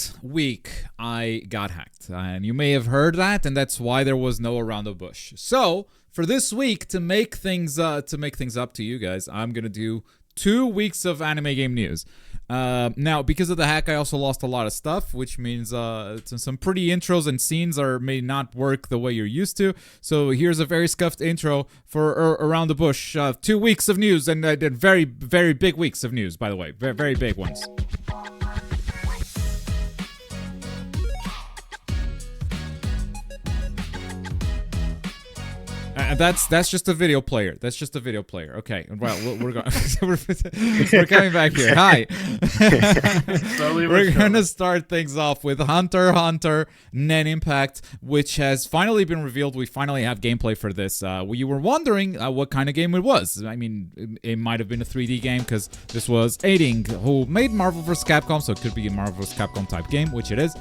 last week I got hacked, and you may have heard that, and that's why there was no Around the Bush. So for this week, to make things up to you guys, I'm gonna do 2 weeks of anime game news. Now, because of the hack, I also lost a lot of stuff, which means some pretty intros and scenes may not work the way you're used to. So here's a very scuffed intro for Around the Bush. 2 weeks of news, and I did very, very big weeks of news, by the way. Very, very big ones. That's just a video player. That's just a video player. Okay, well, we're going. We're coming back here. Hi. We're gonna start things off with Hunter x Hunter Nen Impact, which has finally been revealed. We finally have gameplay for this. You were wondering what kind of game it was. I mean, it might have been a 3D game because this was Aiding, who made Marvel vs. Capcom, so it could be a Marvel vs. Capcom type game, which it is,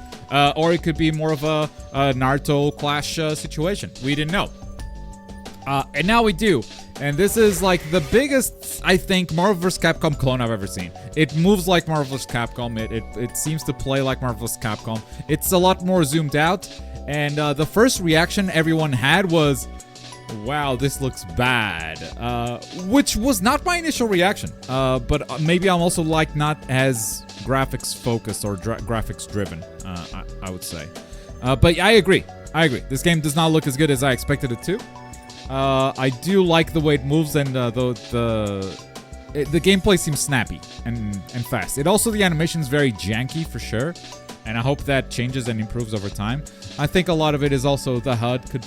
or it could be more of a Naruto Clash situation. We didn't know. And now we do. And this is like the biggest, I think, Marvel vs. Capcom clone I've ever seen. It moves like Marvel vs. Capcom. It seems to play like Marvel vs. Capcom. It's a lot more zoomed out. And the first reaction everyone had was, wow, this looks bad. Which was not my initial reaction. But maybe I'm also like not as graphics focused or graphics driven, I would say. But I agree. This game does not look as good as I expected it to. I do like the way it moves, and the gameplay seems snappy and fast. The animation is very janky for sure, and I hope that changes and improves over time. I think a lot of it is also the HUD could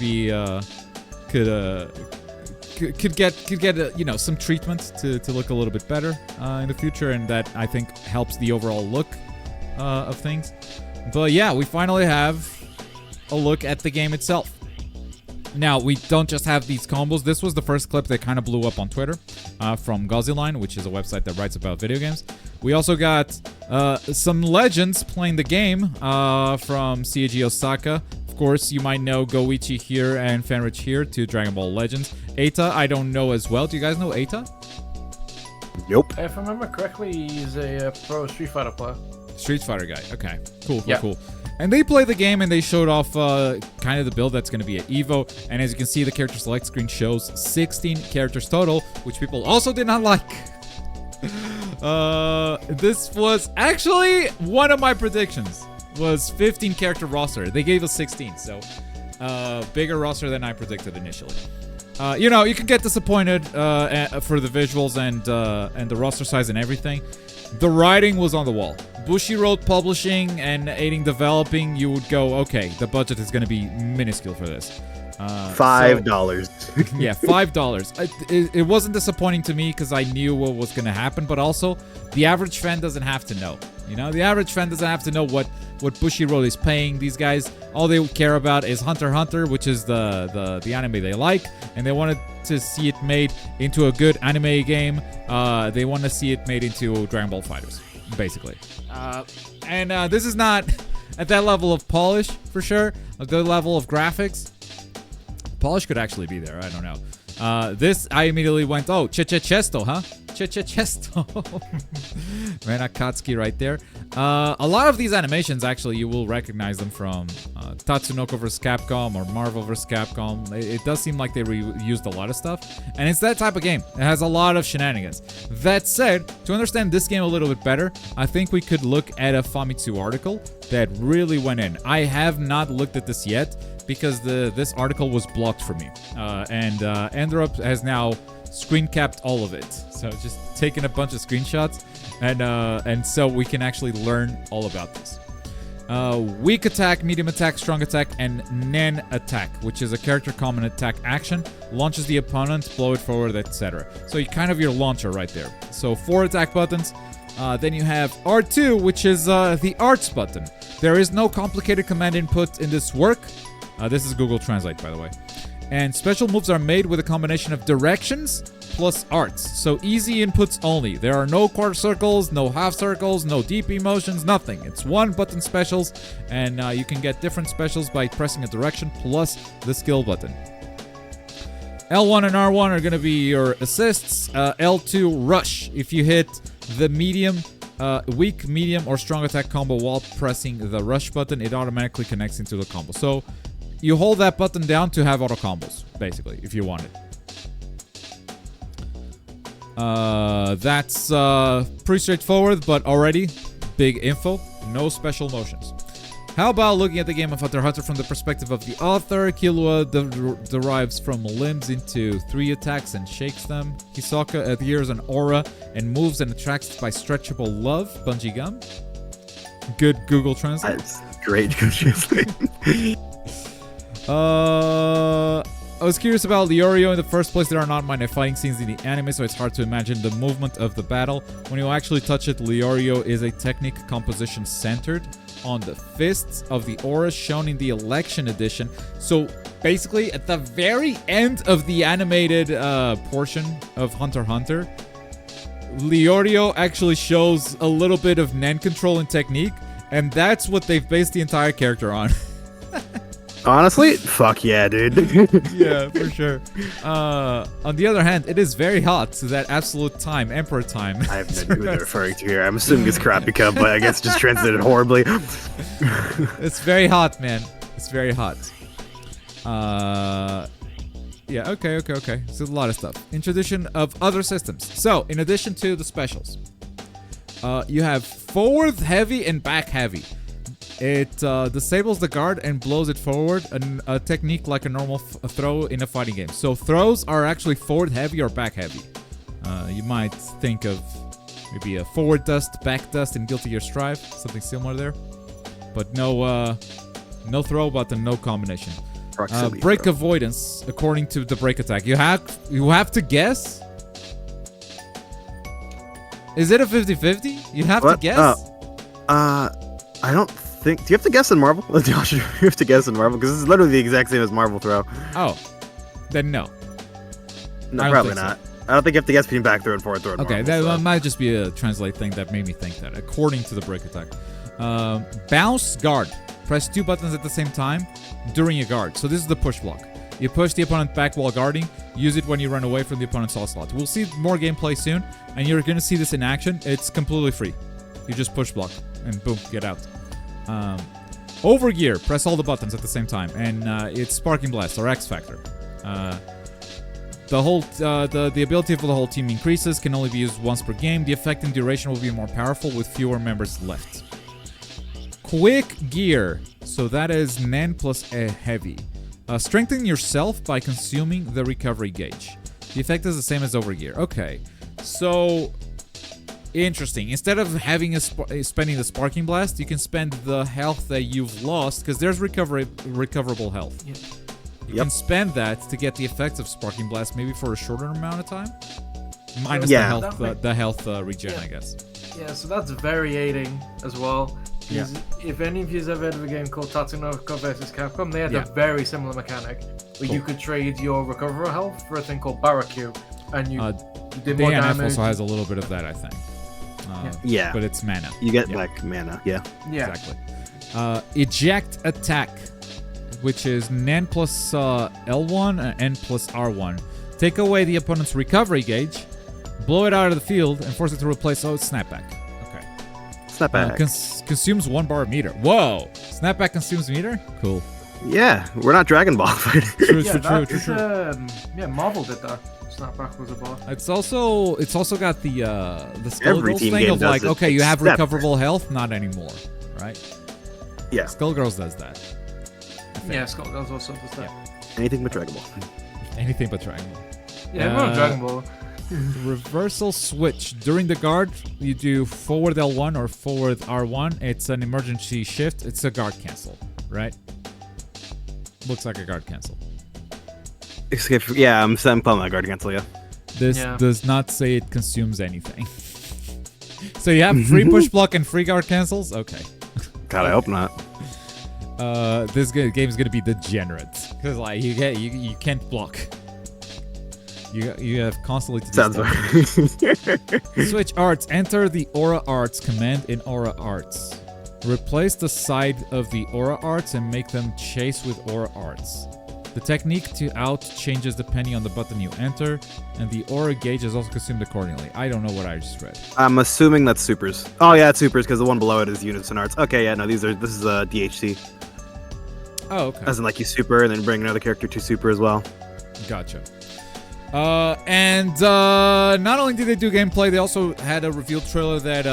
get some treatment to look a little bit better in the future, and that I think helps the overall look of things. But yeah, we finally have a look at the game itself. Now, we don't just have these combos. This was the first clip that kind of blew up on Twitter from Gauzyline, which is a website that writes about video games. We also got some legends playing the game from CAG Osaka. Of course, you might know Goichi here and Fenrich here, two Dragon Ball legends. Eita, I don't know as well. Do you guys know Eita? Nope. If I remember correctly, he's a pro Street Fighter player. Street Fighter guy. Okay. Cool. And they play the game, and they showed off kind of the build that's going to be at EVO. And as you can see, the character select screen shows 16 characters total, which people also did not like. This was actually one of my predictions. Was 15 character roster. They gave us 16, so bigger roster than I predicted initially. You can get disappointed for the visuals and the roster size and everything. The writing was on the wall. Bushiroad Publishing and Aiding Developing, you would go, okay, the budget is going to be minuscule for this. $5. Yeah, $5. It wasn't disappointing to me because I knew what was going to happen, but also the average fan doesn't have to know. The average fan doesn't have to know what Bushiroad is paying these guys. All they care about is Hunter x Hunter, which is the anime they like, and they wanted to see it made into a good anime game. They want to see it made into Dragon Ball FighterZ, basically. And this is not at that level of polish, for sure. At the level of graphics. Polish could actually be there. I don't know. This, I immediately went, oh, Chesto, huh? Chesto. Man, Akatsuki right there. A lot of these animations, actually, you will recognize them from Tatsunoko vs. Capcom or Marvel vs. Capcom. It does seem like they reused a lot of stuff. And it's that type of game. It has a lot of shenanigans. That said, to understand this game a little bit better, I think we could look at a Famitsu article that really went in. I have not looked at this yet because this article was blocked for me. And Andrup has now screen capped all of it. So just taking a bunch of screenshots, and so we can actually learn all about this. Weak attack, medium attack, strong attack, and Nen attack, which is a character common attack action, launches the opponent, blow it forward, etc. So you kind of your launcher right there. So 4 attack buttons. Then you have R2, which is the arts button. There is no complicated command input in this work. This is Google Translate, by the way. And special moves are made with a combination of directions plus arts. So easy inputs only. There are no quarter circles, no half circles, no DP motions, nothing. It's one button specials, and you can get different specials by pressing a direction plus the skill button. L1 and R1 are going to be your assists. L2, rush. If you hit the medium weak, medium, or strong attack combo while pressing the rush button, it automatically connects into the combo. So you hold that button down to have auto combos, basically, if you want it. That's pretty straightforward, but already big info. No special motions. How about looking at the game of Hunter x Hunter from the perspective of the author? Killua derives from limbs into 3 attacks and shakes them. Hisoka adheres an aura and moves and attracts by stretchable love. Bungee gum. Good Google Translate. That's great Google Translate. I was curious about Leorio in the first place. There are not many fighting scenes in the anime, so it's hard to imagine the movement of the battle. When you actually touch it, Leorio is a technique composition centered on the fists of the aura shown in the election edition. So basically, at the very end of the animated portion of Hunter x Hunter, Leorio actually shows a little bit of Nen control and technique, and that's what they've based the entire character on. Honestly, fuck yeah, dude. Yeah, for sure. On the other hand, it is very hot, so that absolute time, Emperor time. I have no idea who they're referring to here. I'm assuming it's Crappy Cup, but I guess just translated horribly. It's very hot, man. It's very hot. Yeah, okay. So a lot of stuff. Introduction of other systems. So, in addition to the specials, you have forward heavy and back heavy. It disables the guard and blows it forward, a technique like a normal throw in a fighting game. So throws are actually forward heavy or back heavy. You might think of maybe a forward dust, back dust in Guilty Gear Strive, something similar there. But no throw button, no combination. Break throw. Avoidance, according to the break attack. You have to guess. Is it a 50-50? You have to guess. I don't think. Do you have to guess in Marvel? You have to guess in Marvel because this is literally the exact same as Marvel throw. Oh, then no. No, probably not. So. I don't think you have to guess between back throw and forward throw. Okay, that might just be a translate thing that made me think that. According to the break attack, bounce guard. Press 2 buttons at the same time during a guard. So this is the push block. You push the opponent back while guarding. Use it when you run away from the opponent's onslaught. We'll see more gameplay soon, and you're gonna see this in action. It's completely free. You just push block and boom, get out. Overgear, press all the buttons at the same time, and it's Sparking Blast or X Factor. The ability for the whole team increases, can only be used once per game. The effect and duration will be more powerful with fewer members left. Quick Gear, so that is Nen plus a heavy. Strengthen yourself by consuming the recovery gauge. The effect is the same as Overgear. Okay, so interesting. Instead of having spending the Sparking Blast, you can spend the health that you've lost, because there's recoverable health. Yeah. You can spend that to get the effects of Sparking Blast, maybe for a shorter amount of time. Minus the health regen, I guess. Yeah, so that's variating as well. Yeah. If any of you have ever heard of a game called Tatsunoko vs. Capcom, they had a very similar mechanic where you could trade your recoverable health for a thing called Barracu, and you did more damage. also has a little bit of that, I think. Yeah. But it's mana. You get like mana, yeah. Exactly. Eject attack, which is Nen plus L1 and N plus R1. Take away the opponent's recovery gauge, blow it out of the field, and force it to replace. Oh, it's snapback. Okay. Snapback. Consumes 1 bar of meter. Whoa! Snapback consumes meter? Cool. Yeah, we're not Dragon Ball fighting. True. Marvel did that. Snapback was a bar. It's also got the Skullgirls thing of like, okay, you have recoverable health, not anymore, right? Yeah. Skullgirls does that. Yeah, Skullgirls also does that. Yeah. Anything but Dragon Ball. Anything but Dragon Ball. Yeah, not Dragon Ball. Reversal switch. During the guard, you do forward L1 or forward R1. It's an emergency shift. It's a guard cancel, right? Looks like a guard cancel. Yeah, I'm calling that guard cancel, yeah. This does not say it consumes anything. So you have free push block and free guard cancels? Okay. God, I hope not. This game is gonna be degenerate because like you can't block. You have constantly to do Sounds right. Switch arts. Enter the Aura Arts command in Aura Arts. Replace the side of the Aura Arts and make them chase with Aura Arts. The technique to out changes depending on the button you enter, and the aura gauge is also consumed accordingly. I don't know what I just read. I'm assuming that's supers. Oh yeah, it's supers because the one below it is units and arts. Okay, yeah, no, this is DHC. Oh, okay. As in like you super and then bring another character to super as well. Gotcha. And not only did they do gameplay, they also had a reveal trailer that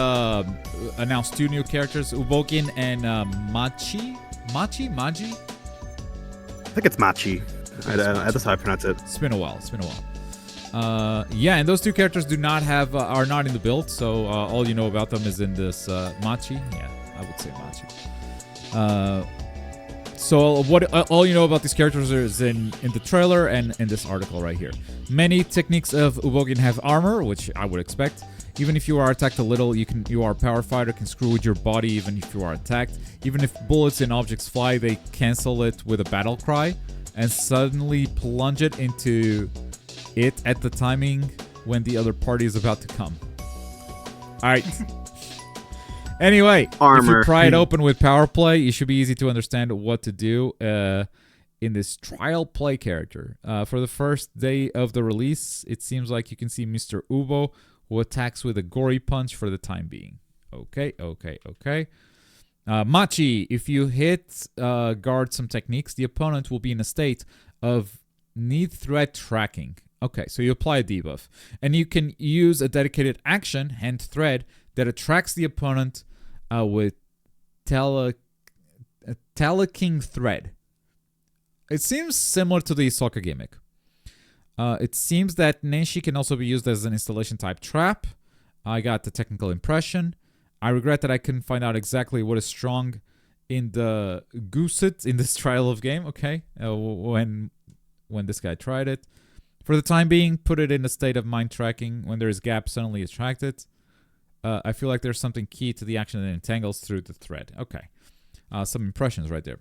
announced 2 new characters, Ubogin and Maji? I think it's Machi. That's how I pronounce it. It's been a while. Yeah, and those 2 characters do not have are not in the build, so all you know about them is in this Machi. Yeah, I would say Machi. So what all you know about these characters is in the trailer and in this article right here. Many techniques of Ubogin have armor, which I would expect. Even if you are attacked a little, you are a power fighter, can screw with your body even if you are attacked. Even if bullets and objects fly, they cancel it with a battle cry and suddenly plunge it into it at the timing when the other party is about to come. Alright. Anyway, if you pry it open with power play, it should be easy to understand what to do in this trial play character. For the first day of the release, it seems like you can see Mr. Ubo, who attacks with a gory punch for the time being. Okay. Machi, if you hit guard some techniques, the opponent will be in a state of need threat tracking. Okay, so you apply a debuff. And you can use a dedicated action, hand thread, that attracts the opponent with Teleking Thread. It seems similar to the Sokka gimmick. It seems that Nenshi can also be used as an installation type trap. I got the technical impression. I regret that I couldn't find out exactly what is strong in the Gooset in this trial of game. Okay, when this guy tried it. For the time being, put it in a state of mind tracking. When there is gap, suddenly attract it. I feel like there's something key to the action that entangles through the thread. Okay, some impressions right there.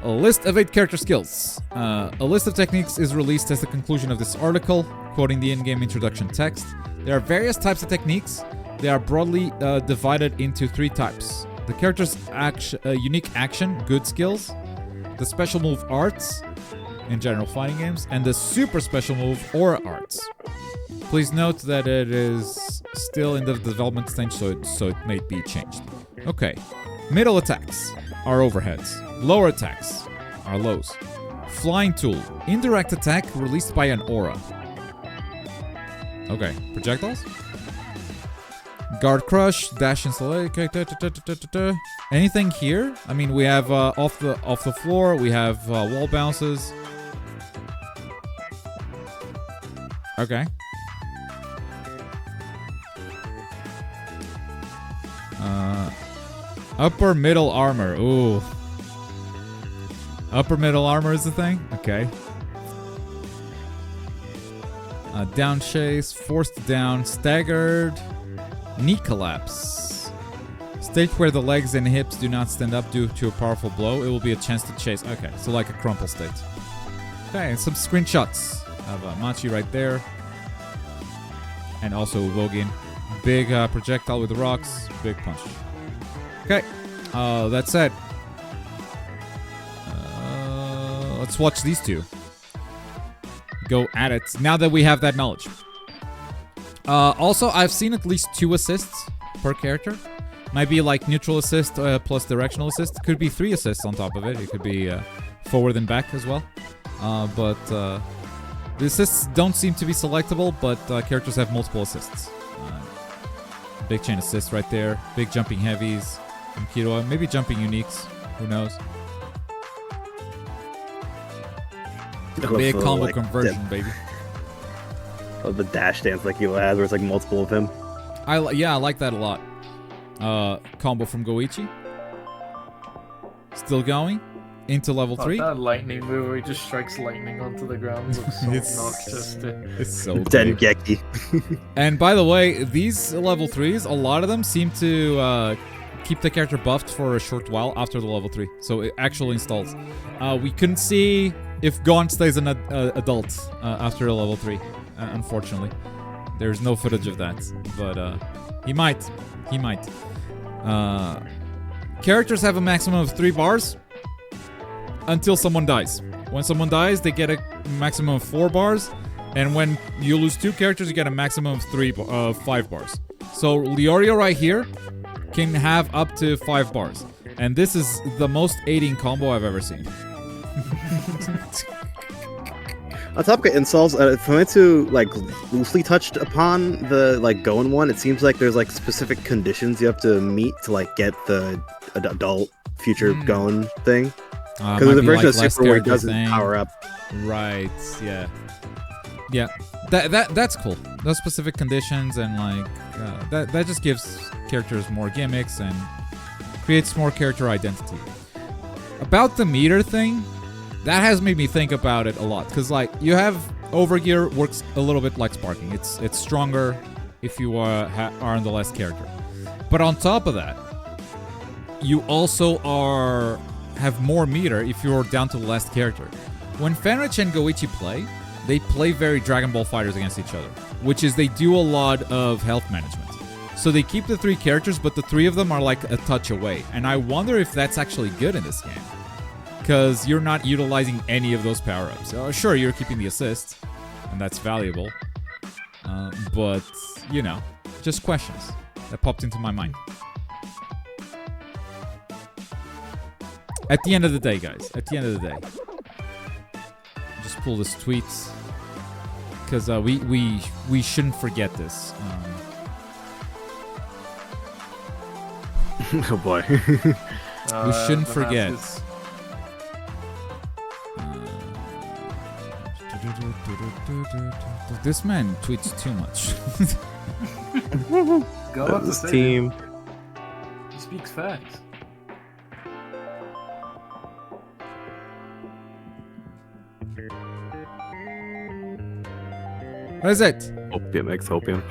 A list of 8 character skills. A list of techniques is released as the conclusion of this article, quoting the in-game introduction text. There are various types of techniques. They are broadly divided into 3 types. The character's unique action, good skills. The special move arts, in general fighting games. And the super special move aura arts. Please note that it is still in the development stage, so it may be changed. Okay. Middle attacks are overheads. Lower attacks are lows. Flying tool. Indirect attack released by an aura. Okay. Projectiles? Guard crush. Dash installation. Okay. Anything here? I mean, we have off the floor. We have wall bounces. Okay. Upper middle armor. Ooh. Upper middle armor is the thing? Okay. Down chase, forced down, staggered, knee collapse. Stage where the legs and hips do not stand up due to a powerful blow. It will be a chance to chase. Okay, so like a crumple state. Okay, and some screenshots of Machi right there. And also Vogin. Big projectile with the rocks. Big punch. Okay, that said, let's watch these 2 go at it now that we have that knowledge. Also, I've seen at least 2 assists per character. Might be like neutral assist plus directional assist. Could be 3 assists on top of it. It could be forward and back as well. But the assists don't seem to be selectable, but characters have multiple assists. Big chain assist right there. Big jumping heavies. From Kiro. Maybe jumping uniques. Who knows? Big combo like, conversion, baby. Oh, the dash dance like he has, where it's like multiple of him. I like that a lot. Combo from Goichi. Still going into level 3. That lightning move where he just strikes lightning onto the ground looks so obnoxious. It's so Dengeki. And by the way, these level 3s, a lot of them seem to keep the character buffed for a short while after the level 3. So it actually installs. We couldn't see if Gon stays an adult after a level 3, unfortunately. There's no footage of that, but he might. Characters have a maximum of 3 bars. until someone dies. When someone dies, they get a maximum of 4 bars, and when you lose 2 characters, you get a maximum of 5 bars. So Leorio right here can have up to 5 bars, and this is the most aiding combo I've ever seen. On top of insults, if I went to like loosely touched upon the like going one, it seems like there's like specific conditions you have to meet to like get the adult future going thing. Because there's a version of Super where it doesn't power up. Right. Yeah. Yeah. That's cool. Those specific conditions and like that just gives characters more gimmicks and creates more character identity. About the meter thing, that has made me think about it a lot. Because like you have Overgear works a little bit like Sparking. It's stronger if you are on the last character. But on top of that, you also have more meter if you're down to the last character. When Fenrich and Goichi play, they play very Dragon Ball Fighters against each other, which is they do a lot of health management. So they keep the 3 characters, but the 3 of them are like a touch away. And I wonder if that's actually good in this game. Because you're not utilizing any of those power-ups. Sure, you're keeping the assist, and that's valuable. But, you know, just questions that popped into my mind. At the end of the day, guys, at the end of the day, just pull this tweet because we shouldn't forget this. Oh boy, we shouldn't forget. This man tweets too much. Go up this team. He speaks facts. What is it? Opium, ex-opium.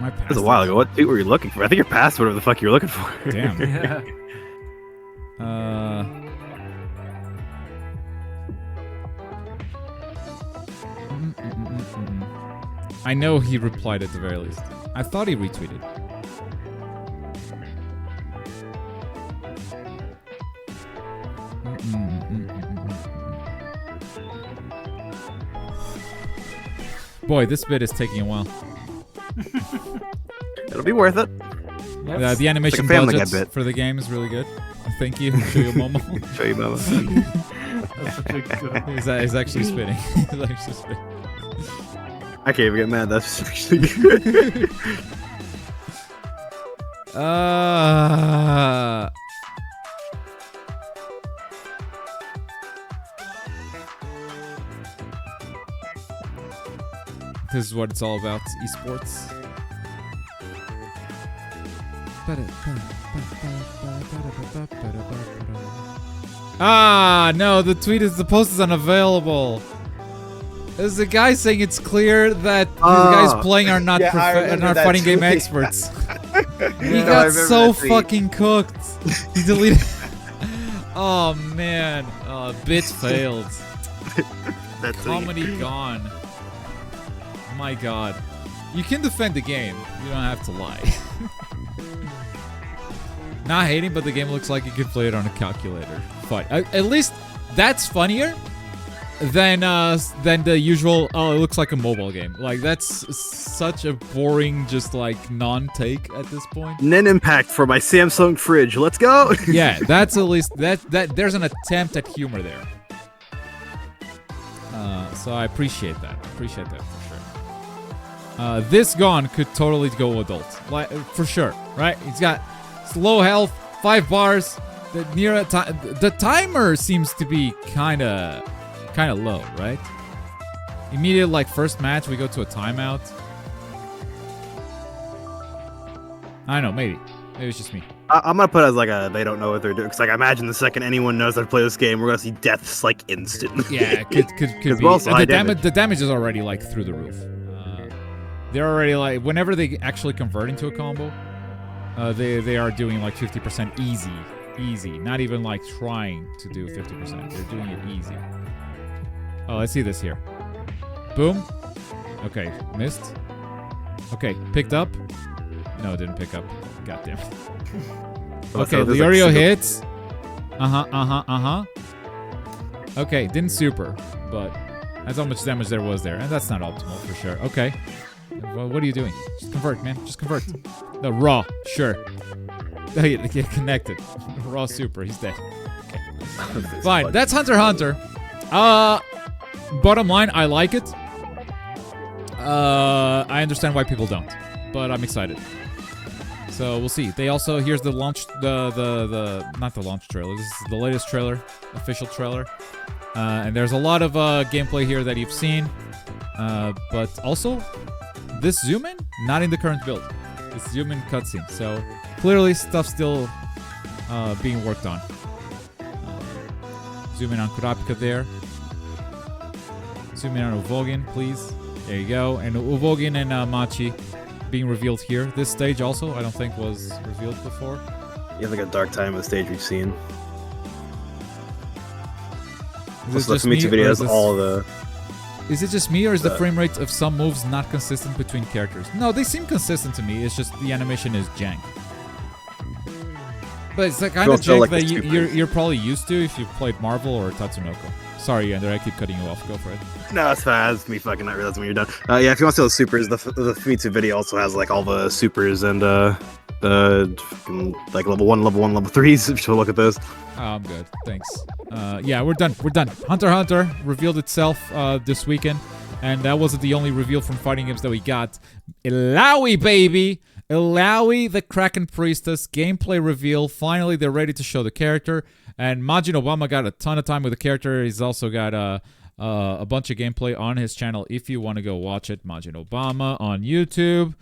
My That was a while ago. What tweet were you looking for? I think you're past whatever the fuck you were looking for. Damn. Yeah. I know he replied at the very least. I thought he retweeted. Boy, this bit is taking a while. It'll be worth it. Yep. The animation It's like a Family budget Guy bit. for the game is really good. Thank you. Show you Momo. Show you, Mama. That's such a good. He's actually spitting. He's actually spitting. I can't even get mad. That's actually good. This is what it's all about, esports. No, the post is unavailable. There's a guy saying it's clear that these guys playing are not fighting game experts. He got so fucking cooked. He deleted. Oh man, bit failed. Comedy gone. My god. You can defend the game. You don't have to lie. Not hating, but the game looks like you can play it on a calculator. Fine. At least that's funnier than the usual. Oh, it looks like a mobile game. Like that's such a boring, just like non-take at this point. Nen Impact for my Samsung fridge. Let's go. Yeah, that's at least that there's an attempt at humor there. So I appreciate that. For sure. This Gon could totally go adult, like for sure, right? He's got low health, 5 bars. The timer seems to be kind of low, right? Immediate like first match, we go to a timeout. I don't know, maybe it's just me. I'm gonna put it as like a they don't know what they're doing because like I imagine the second anyone knows how to play this game, we're gonna see deaths like instant. Yeah, could be. The damage is already like through the roof. They're already like whenever they actually convert into a combo, they are doing like 50% easy. Not even like trying to do 50%. They're doing it easy. Oh, let's see this here. Boom. Okay, missed. Okay, picked up. No, it didn't pick up. Goddamn. Okay, Leorio hits. Okay, didn't super, but that's how much damage there was there. And that's not optimal for sure. Okay. Well, what are you doing? Just convert, man. Just convert. No, raw. Sure. Oh, yeah, get connected. Raw super. He's dead. Okay. Fine. That's Hunter x Hunter. Bottom line, I like it. I understand why people don't, but I'm excited. So we'll see. They also, here's the launch, not the launch trailer. This is the latest trailer, official trailer. And there's a lot of gameplay here that you've seen. But also, this zoom in, not in the current build. This zoom in cutscene. So clearly stuff still being worked on. Zoom in on Kurapika there. Zoom in on Uvogin, please. There you go. And Uvogin and Machi being revealed here. This stage also, I don't think was revealed before. You have like a dark time of the stage we've seen. Is the Famitsu video has all the... Is it just me, or is the frame rate of some moves not consistent between characters? No, they seem consistent to me. It's just the animation is jank. But it's the kind of jank like that you're probably used to if you've played Marvel or Tatsunoko. Sorry, Ender, I keep cutting you off. Go for it. No, it's fine. It's me fucking not realizing when you're done. Yeah, if you want to see the supers, the Famitsu video also has like all the supers and like level 1, level 3s. If you look at those. Oh, I'm good. Thanks. Yeah, we're done. We're done. Hunter x Hunter revealed itself this weekend, and that wasn't the only reveal from fighting games that we got. Illaoi, baby! Illaoi, the Kraken Priestess, gameplay reveal. Finally, they're ready to show the character. And Majin Obama got a ton of time with the character. He's also got a bunch of gameplay on his channel if you want to go watch it. Majin Obama on YouTube.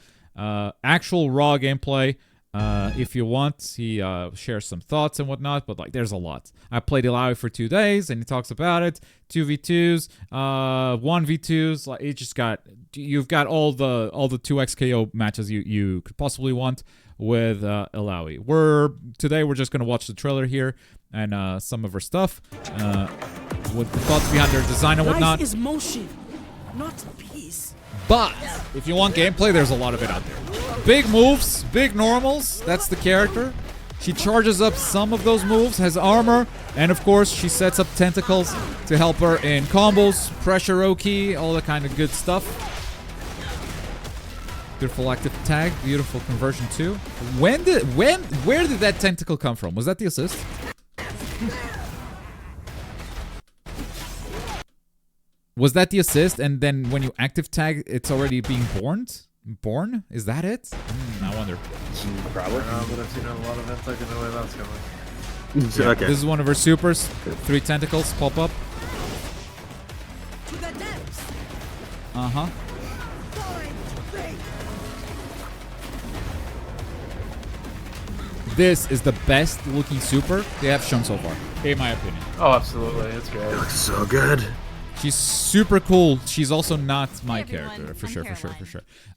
Actual raw gameplay. If you want, he shares some thoughts and whatnot, but like there's a lot. I played Illaoi for 2 days and he talks about it. 2v2s, 1v2s, like it just got, you've got all the 2xKO matches you could possibly want with Illaoi. Today we're just gonna watch the trailer here and some of her stuff with the thoughts behind her design and whatnot. Life is motion, not peace. But if you want gameplay, there's a lot of it out there. Big moves, big normals. That's the character. She charges up some of those moves, has armor, and of course she sets up tentacles to help her in combos, pressure Oki, all the kind of good stuff. Beautiful active tag, beautiful conversion too. Where did that tentacle come from? Was that the assist? Was that the assist, and then when you active tag, it's already being born? Born? Is that it? I wonder. Probably. But I've seen a lot of it. I don't know where that's going. Okay. This is one of her supers. 3 tentacles pop up. To the depths. Uh-huh. This is the best looking super they have shown so far, in my opinion. Oh, absolutely. It's great. It looks so good. She's super cool. She's also not my character, for sure.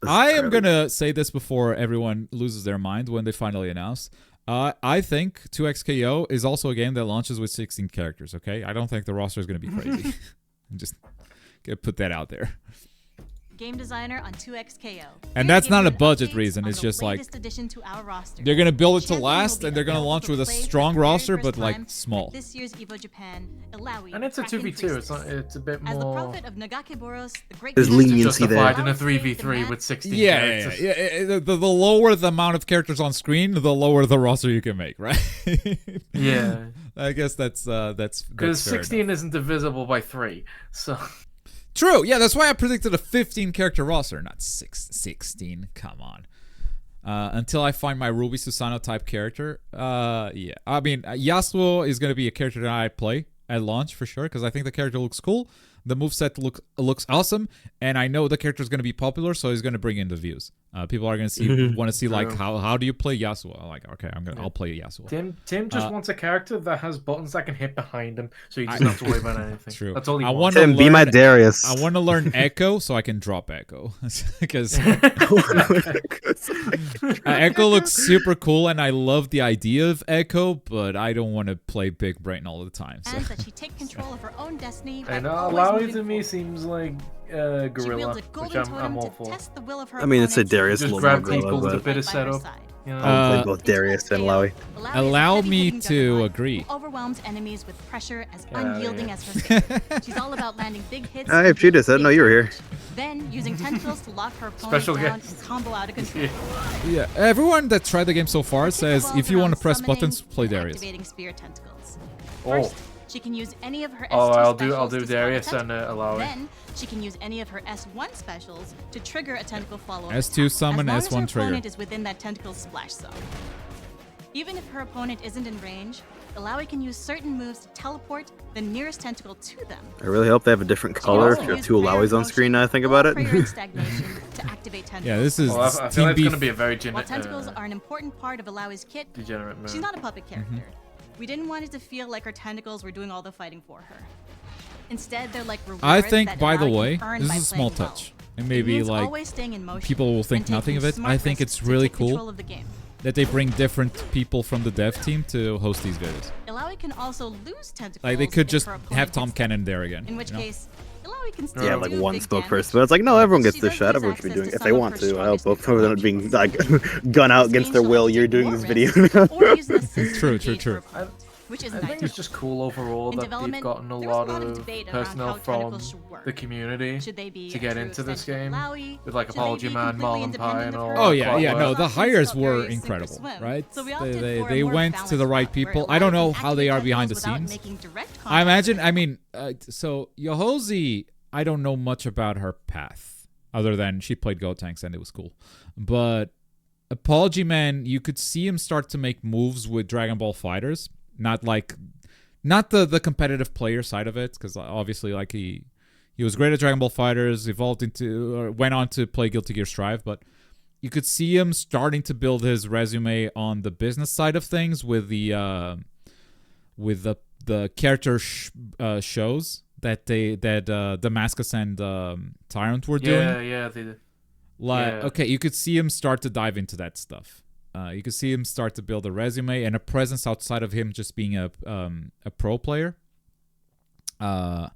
I am gonna say this before everyone loses their mind when they finally announce. I think 2xKO is also a game that launches with 16 characters, okay? I don't think the roster is gonna be crazy. I'm just gonna put that out there. Game designer on 2xKO. And that's not a budget reason. It's just like they're gonna build it to last, and they're gonna launch with a strong roster, but like small. This year's Evo Japan, Illaoi, And it's a 2v2. It's a bit more. As the prophet of Nagakeboros, the great There's leniency there. Justified in a 3v3 with 16 Yeah. characters. The lower the amount of characters on screen, the lower the roster you can make, right? Yeah. I guess that's Because 16 isn't divisible by 3, so. True. Yeah, that's why I predicted a 15 character roster, not 16. Come on. Until I find my Ruby Susano type character. Yeah. I mean, Yasuo is going to be a character that I play at launch for sure, because I think the character looks cool. The moveset looks awesome, and I know the character is going to be popular, so he's going to bring in the views. People are going to want to see like how do you play Yasuo? I'm like, okay, I'll play Yasuo. Tim just wants a character that has buttons that can hit behind him, so you just don't have to worry about anything. True. That's all he wants. Tim, be my Darius. I want to learn Echo so I can drop Echo, because Echo looks super cool, and I love the idea of Echo, but I don't want to play Big Brain all the time. So. And that she take control of her own destiny by And always Illaoi moving to me forward. seems like She gorilla, wields a which golden I'm totem all to for. test the will of her I mean, it's a opponents. Darius Just little grab gorilla, people with a but bit of Right by her setup. side. You know? I'll play Uh, both Darius and Lowy. Allow me to agree. Overwhelms enemies with pressure as Yeah, unyielding yeah. as her skin. She's all about landing big hits. Hey, and Cheetahs, I didn't big know you were here. damage. Then using tentacles to lock her opponent Special down guest. and combo out of control. Yeah, everyone that tried the game so far says Revolves if you want to around press summoning buttons, play and Darius. Activating spear tentacles. Oh. First, she can use any of her Oh, S2 I'll specials do to spawn a Darius and tentacle. Alawi. Then she can use any of her S1 specials to trigger a tentacle follow-up. S2 attack, summon, as long S1 as her trigger. opponent is within that tentacle splash zone. Even if her opponent isn't in range, Alawi can use certain moves to teleport the nearest tentacle to them. I really hope they have a different She can color also if you have use two prayer Lowies on motion screen now I think or about it. prayer in stagnation to activate tentacles. Yeah, this is Well, I feel team like it's beef. gonna be a very While tentacles are an important part of Alawi's kit, degenerate move. she's not a puppet character. We didn't want it to feel like her tentacles were doing all the fighting for her. Instead, they're like rewards I think, that by the Alawi way, can earn this by is a small playing well. touch. And It maybe means like always staying in motion people will think and nothing of taking it. smart I think risks it's to really take control cool of the game. that they bring different people from the dev team to host these videos. Alawi can also lose tentacles. Like they could if just her opponent have Tom gets Cannon there again. in which you know? case, Alawi can still Yeah, do like one big spokesperson, damage. but it's like no, everyone gets She this does shot. lose Everyone should be access doing it to if they some of want her to. I hope strongest both of them being moves. like gun out This against means their she'll will. have to You're take doing more this video. risks or use an assist to True, engage true, her true. opponent, which I isn't think ideal. it's just cool overall In that development, they've gotten a there was lot a lot of of debate around personnel how from tentacles should work. the community Should they be to a get true into this extension game. of Alawi? With like Should they Apology be Man, completely Marlon Pie, and independent of all her? that. Oh yeah, yeah, Clockwork. no, the Options hires felt were very incredible, sink or swim. right? So we opted for a They more went to the balanced right route where people. I don't Alawi know can how they are activate behind the tentacles without scenes. making direct I contact imagine. with I mean, so Yohozi, I don't know much about her path other than she played Gotenks and it was cool. But Apology Man, you could see him start to make moves with Dragon Ball Fighters, not the competitive player side of it, because obviously like he was great at Dragon Ball Fighters, evolved into or went on to play Guilty Gear Strive, but you could see him starting to build his resume on the business side of things with the character shows that Damascus and Tyrant were doing. Yeah, they did. Like, Yeah. okay, you could see him start to dive into that stuff. You could see him start to build a resume and a presence outside of him just being a pro player. And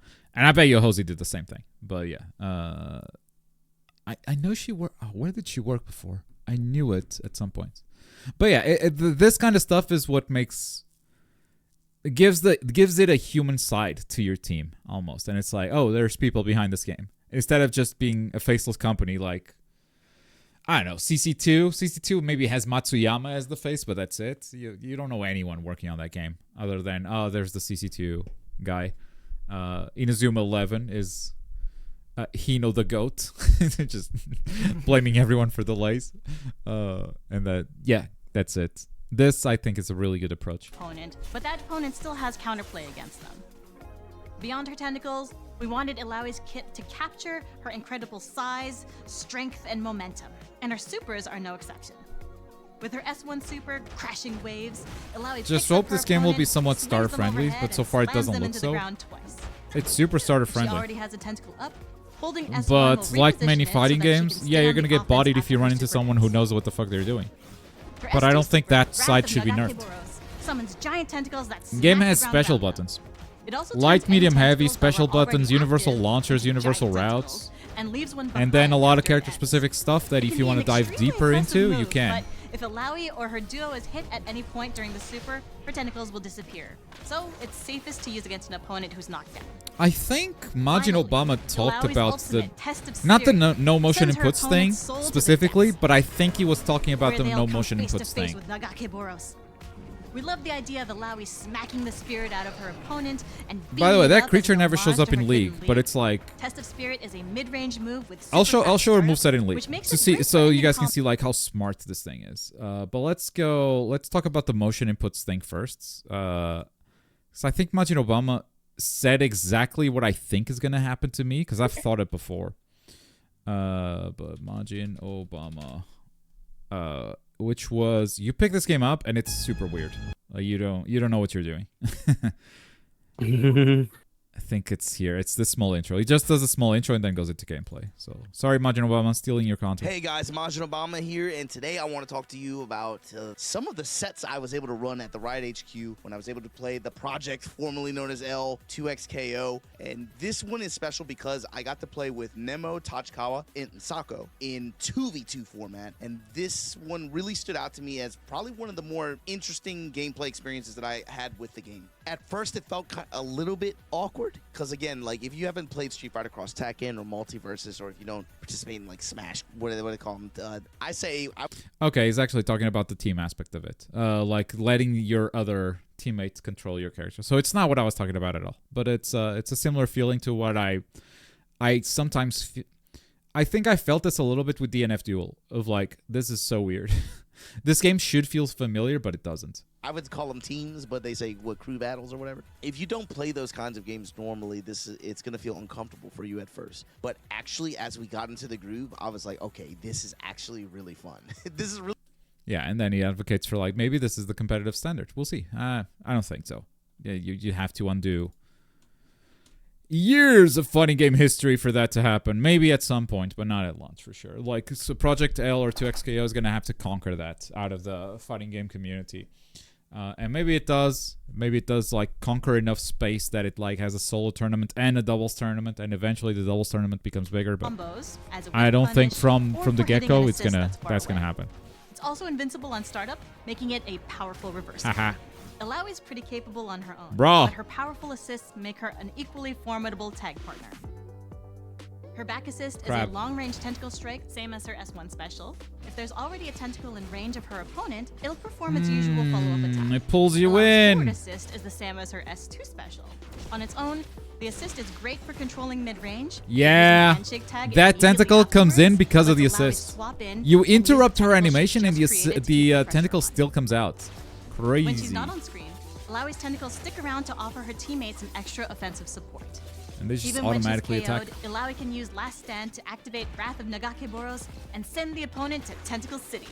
I bet Yohozi did the same thing. But yeah, I know she worked. Oh, where did she work before? I knew it at some point. But yeah, this kind of stuff is what gives it a human side to your team almost, and it's like, oh, there's people behind this game instead of just being a faceless company like. I don't know, CC2. CC2 maybe has Matsuyama as the face, but that's it. You don't know anyone working on that game other than, oh, there's the CC2 guy. Inazuma 11 is Hino the GOAT. Just blaming everyone for delays. That's it. This, I think, is a really good approach. opponent, but that opponent still has counterplay against them. Beyond her tentacles, we wanted Alawi's kit to capture her incredible size, strength, and momentum, and her supers are no exception. With her S1 super, crashing waves, Alawi Just picks hope up her this game will be opponent, somewhat swings starter them friendly, overhead, but so and far it slams doesn't them look into so. the ground twice. It's super starter She friendly. already has a tentacle up. Holding S1 But will like reposition many it so fighting that she can games, stay yeah, on you're the gonna get offense bodied if after you her run into super someone who hits. knows what the fuck they're doing. Her But I S2 don't think super, that Wrath side of should be Nagake nerfed. Boros, summons giant tentacles that Game smack has the ground special around her. buttons. It also Light, turns any medium, heavy, tentacles that special were already buttons, universal active launchers, into universal giant routes. tentacles, and leaves one And then a behind lot of after it ends. character-specific stuff that It if can you be want to an dive extremely deeper impressive into, you move, can. But if Alawi or her duo is hit at any point during the super, her tentacles will disappear. So it's safest to use against an opponent who's knocked down. I think Majin Finally, Obama talked Alawi's about the ultimate test of not the spirit no motion sends her inputs thing opponent's soul to the specifically, depths, but I think he was talking about where the they'll no come motion face to inputs face thing. with Nagake Boros. We love the idea of Alawi smacking the spirit out of her opponent and By the way, beaming that up creature as never homage shows up to her in hidden League, but it's like Test of Spirit is a mid-range move with I'll super show her fast moveset startup, in League which makes to it see great so for you any guys can comp- see like how smart this thing is. But let's talk about the motion inputs thing first. So I think Majin Obama said exactly what I think is gonna happen to me because I've thought it before. But Majin Obama, which was you pick this game up and it's super weird. Like you don't know what you're doing. I think it's here. It's this small intro. He just does a small intro and then goes into gameplay. So sorry, Majin Obama, I'm stealing your content. Hey guys, Majin Obama here, and today I want to talk to you about some of the sets I was able to run at the Riot HQ when I was able to play the project formerly known as L2XKO. And this one is special because I got to play with Nemo, Tachikawa, and Sako in 2v2 format. And this one really stood out to me as probably one of the more interesting gameplay experiences that I had with the game. At first, it felt a little bit awkward because, again, like if you haven't played Street Fighter Cross Tekken or Multiversus, or if you don't participate in like Smash, what do they call them? Okay, he's actually talking about the team aspect of it, like letting your other teammates control your character. So it's not what I was talking about at all, but it's a similar feeling to what I sometimes. I think I felt this a little bit with DNF Duel of like, this is so weird. This game should feel familiar, but it doesn't. I would call them teams, but they say what, crew battles or whatever. If you don't play those kinds of games normally, it's going to feel uncomfortable for you at first. But actually, as we got into the groove, I was like, okay, this is actually really fun. This is really. Yeah, and then he advocates for like, maybe this is the competitive standard. We'll see. I don't think so. Yeah, you have to undo years of fighting game history for that to happen. Maybe at some point, but not at launch for sure. Like, so Project L or 2XKO is going to have to conquer that out of the fighting game community. And maybe it does. Maybe it does like conquer enough space that it like has a solo tournament and a doubles tournament, and eventually the doubles tournament becomes bigger. But I don't think from the get-go that's gonna happen. It's also invincible on startup, making it a powerful reversal. Haha. Elaoi is pretty capable on her own, Bruh. but her powerful assists make her an equally formidable tag partner. Her back assist is a long-range tentacle strike, same as her S1 special. If there's already a tentacle in range of her opponent, it'll perform its usual follow-up attack. It pulls you Elai's in. forward assist is the same as her S2 special. On its own, the assist is great for controlling mid-range. Yeah, that tentacle comes in because of the assist. You interrupt her animation and the tentacle still comes out. Crazy. When she's not on screen, Elaoi's tentacles stick around to offer her teammates some extra offensive support. And they just Even automatically when she's attack. KO'd, Elaoi can use Last Stand to activate Wrath of Nagakeboros and send the opponent to Tentacle City.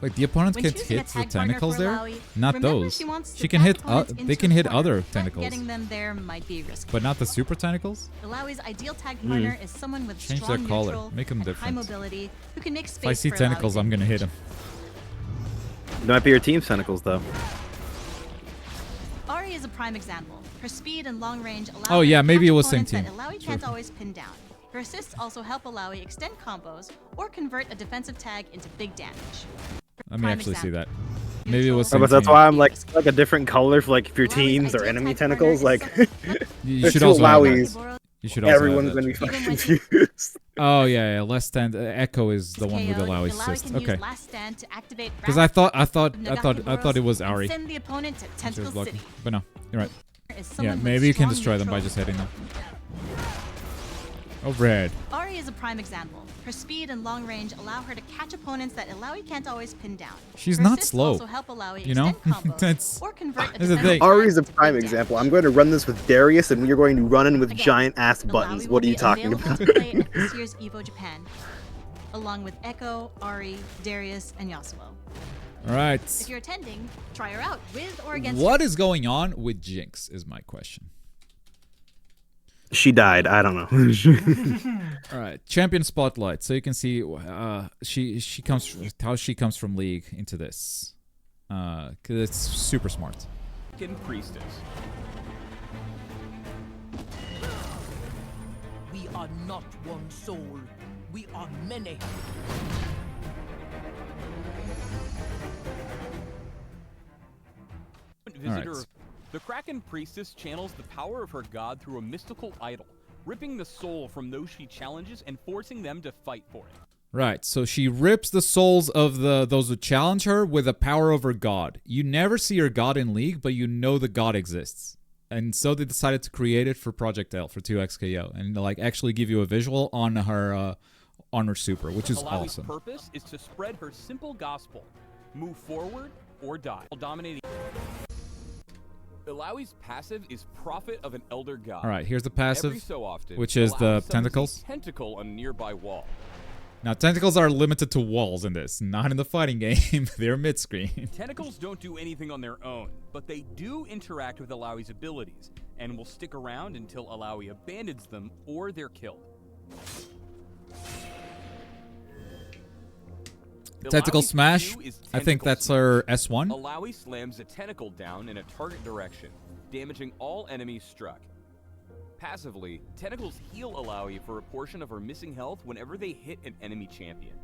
Wait, the opponent When can choosing a hit the tag partner tentacles for there? Elaoi, Not remember those. she wants to She can back hit. opponents They into can a hit corner, other but tentacles, Getting them there might be risky. but not the super tentacles. Elaoi's ideal tag partner is someone with Change strong their color. neutral Make 'em and high different. mobility who can make space If I see for tentacles, Elaoi's I'm gonna hit engage. him. It might be your team's tentacles, though. Ari is a prime example. Her speed and long range allow Oh, her yeah, to maybe catch it was same opponents that team. Elaoi can't always pin down. Her assists also help Elaoi extend combos or convert a defensive tag into big damage. Let me Prime actually see example. that. Maybe it was Oh, same but that's team. why I'm like a different color for like if your Elaoi's teams or ideal enemy tag partner tentacles. is Like someone- You there's should two also have that. Alaois. You should also have Everyone's that. gonna be Even fucking when she- confused. Oh yeah. Last Stand. Echo is the one with KO'd, Elaoi's Elaoi assist. can Okay. use Last Stand to activate Because Wrath I thought of it was and Ari. Send the opponent to She was Tentacle blocking. City. But no, you're right. Is Yeah, someone with maybe you can strong destroy them by neutral- just hitting them. Oh, red. Ari is a prime example. Her speed and long range allow her to catch opponents that Elaoi can't always pin down. She's Her not assists slow, also help Elaoi you know? extend combos That's or convert a the defensive thing. tag Ari's a into prime big example. damage. I'm going to run this with Darius, and you're going to run in with Again, giant ass Elaoi buttons. will What are you be talking available about? to play at this year's Evo Japan, along with Echo, Ari, Darius, and Yasuo. All right. If you're attending, try her out with or against What her. is going on with Jinx is my question. She died. I don't know. All right, Champion Spotlight. So you can see she comes how she comes from League into this, because it's super smart. Priestess. We are not one soul. We are many. Visitor. Alright. The Kraken Priestess channels the power of her god through a mystical idol, ripping the soul from those she challenges and forcing them to fight for it. Right, so she rips the souls of those who challenge her with the power of her god. You never see her god in League, but you know the god exists. And so they decided to create it for Project L, for 2XKO, and like actually give you a visual on her super, which is Alawi's awesome. purpose is to spread her simple gospel: move forward or die. Dominating. Alawi's passive is Prophet of an Elder God. All right, here's the Every passive, so often, which is Alawi the summons a tentacles. tentacle on a nearby wall. Now, tentacles are limited to walls in this, not in the fighting game. They're mid-screen. Tentacles don't do anything on their own, but they do interact with Alawi's abilities, and will stick around until Alawi abandons them or they're killed. Tentacle Alawi's smash. Q is I think tentacle that's smash. her S1. Alawi slams a tentacle down in a target direction, damaging all enemies struck. Passively, tentacles heal Alawi for a portion of her missing health whenever they hit an enemy champion.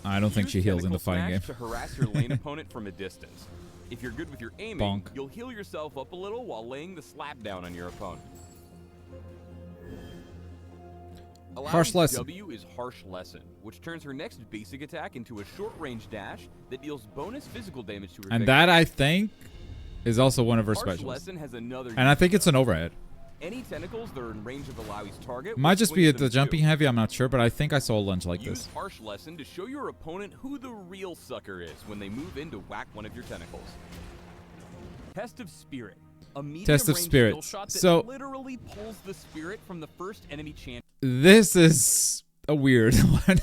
I don't think Use she heals in the tentacle fighting game. smash to harass your lane opponent from a distance. If you're good with your aiming, Bonk. you'll heal yourself up a little while laying the slap down on your opponent. Harsh Alawi's Lesson. W is Harsh Lesson, which turns her next basic attack into a short-range dash that deals bonus physical damage to her And victim. that, I think, is also one of her Harsh specials. Lesson has another And I think it's an overhead. Any tentacles that are in range of Alawi's target Might will just swing be at at the them jumping too. heavy, I'm not sure, but I think I saw a lunge like Use this. Harsh Lesson to show your opponent who the real sucker is when they move in to whack one of your tentacles. Test of Spirit. A Test of medium-range Spirit. skill shot that So- literally pulls the spirit from the first enemy champion. This is a weird one.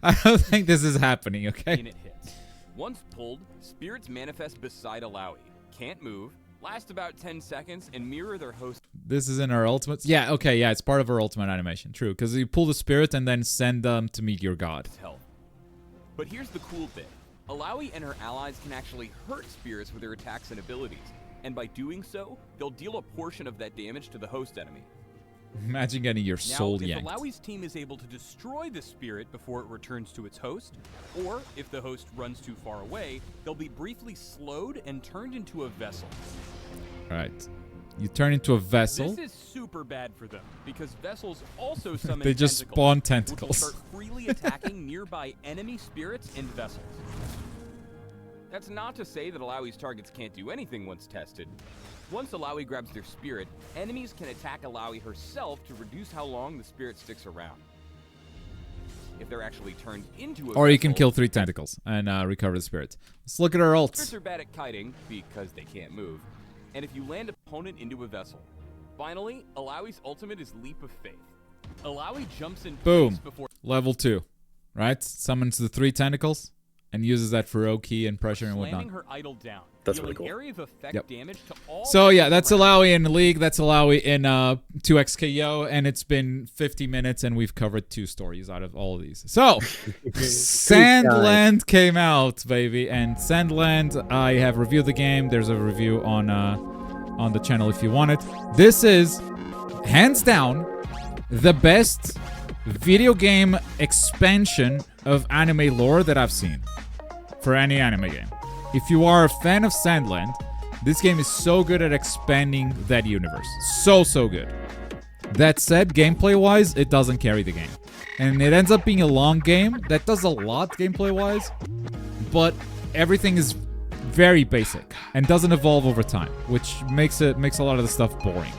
I don't think this is happening, okay? It hits. Once pulled, spirits manifest beside Alawi. Can't move, last about 10 seconds, and mirror their host. This is in her ultimate. Yeah, okay, yeah, it's part of her ultimate animation. True, because you pull the spirit and then send them to meet your god. Health. But here's the cool thing. Alawi and her allies can actually hurt spirits with their attacks and abilities, and by doing so, they'll deal a portion of that damage to the host enemy. Imagine getting your Now, soul if yanked. Alawi's team is able to destroy the spirit before it returns to its host, or if the host runs too far away, they'll be briefly slowed and turned into a vessel. Alright. You turn into a vessel. This is super bad for them, because vessels also summon They just tentacles, spawn which tentacles. will start freely attacking nearby enemy spirits and vessels. That's not to say that Alawi's targets can't do anything once tested. Once Alawi grabs their spirit, enemies can attack Alawi herself to reduce how long the spirit sticks around. If they're actually turned into a Or you can vessel, kill 3 tentacles and recover the spirit. Let's look at her spirits ults. are bad at kiting because they can't move, and if you land an opponent into a vessel. Finally, Alawi's ultimate is Leap of Faith. Alawi jumps in Boom. place before Level 2. Right? Summons the 3 tentacles and uses that for O-key and pressure and whatnot. slamming her idol down. That's dealing really cool. area of effect Yep. damage to all So yeah, enemies that's around. Alawi in the league. That's Alawi in 2xKO, and it's been 50 minutes, and we've covered 2 stories out of all of these. So, Sandland came out, baby, and Sandland. I have reviewed the game. There's a review on the channel if you want it. This is hands down the best video game expansion of anime lore that I've seen for any anime game. If you are a fan of Sandland, this game is so good at expanding that universe. So good. That said, gameplay-wise, it doesn't carry the game. And it ends up being a long game that does a lot gameplay-wise, but everything is very basic and doesn't evolve over time, which makes a lot of the stuff boring.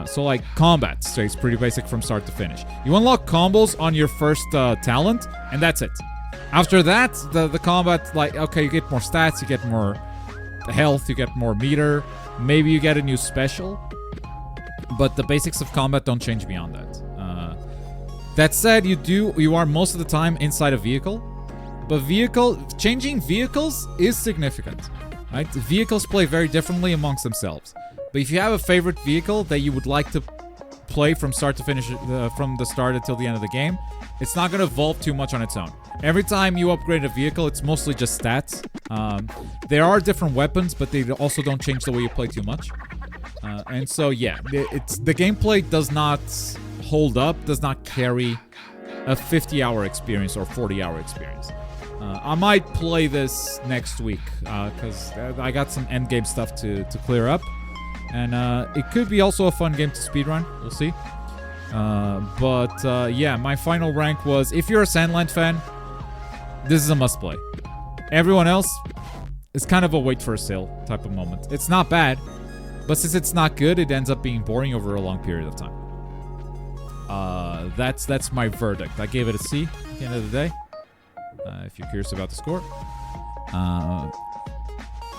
So like combat stays pretty basic from start to finish. You unlock combos on your first talent, and that's it. After that, the combat, like, okay, you get more stats, you get more health, you get more meter, maybe you get a new special, but the basics of combat don't change beyond that. That said, you are most of the time inside a vehicle, but changing vehicles is significant, right? Vehicles play very differently amongst themselves. But if you have a favorite vehicle that you would like to play from start to finish, from the start until the end of the game, it's not going to evolve too much on its own. Every time you upgrade a vehicle, it's mostly just stats. There are different weapons, but they also don't change the way you play too much. And so, yeah, the gameplay does not hold up, does not carry a 50-hour experience or 40-hour experience. I might play this next week, because I got some endgame stuff to clear up. And it could be also a fun game to speedrun. We'll see. But yeah, my final rank was, if you're a Sandland fan, this is a must-play. Everyone else is kind of a wait for a sale type of moment. It's not bad, but since it's not good, it ends up being boring over a long period of time. That's my verdict. I gave it a C at the end of the day. If you're curious about the score.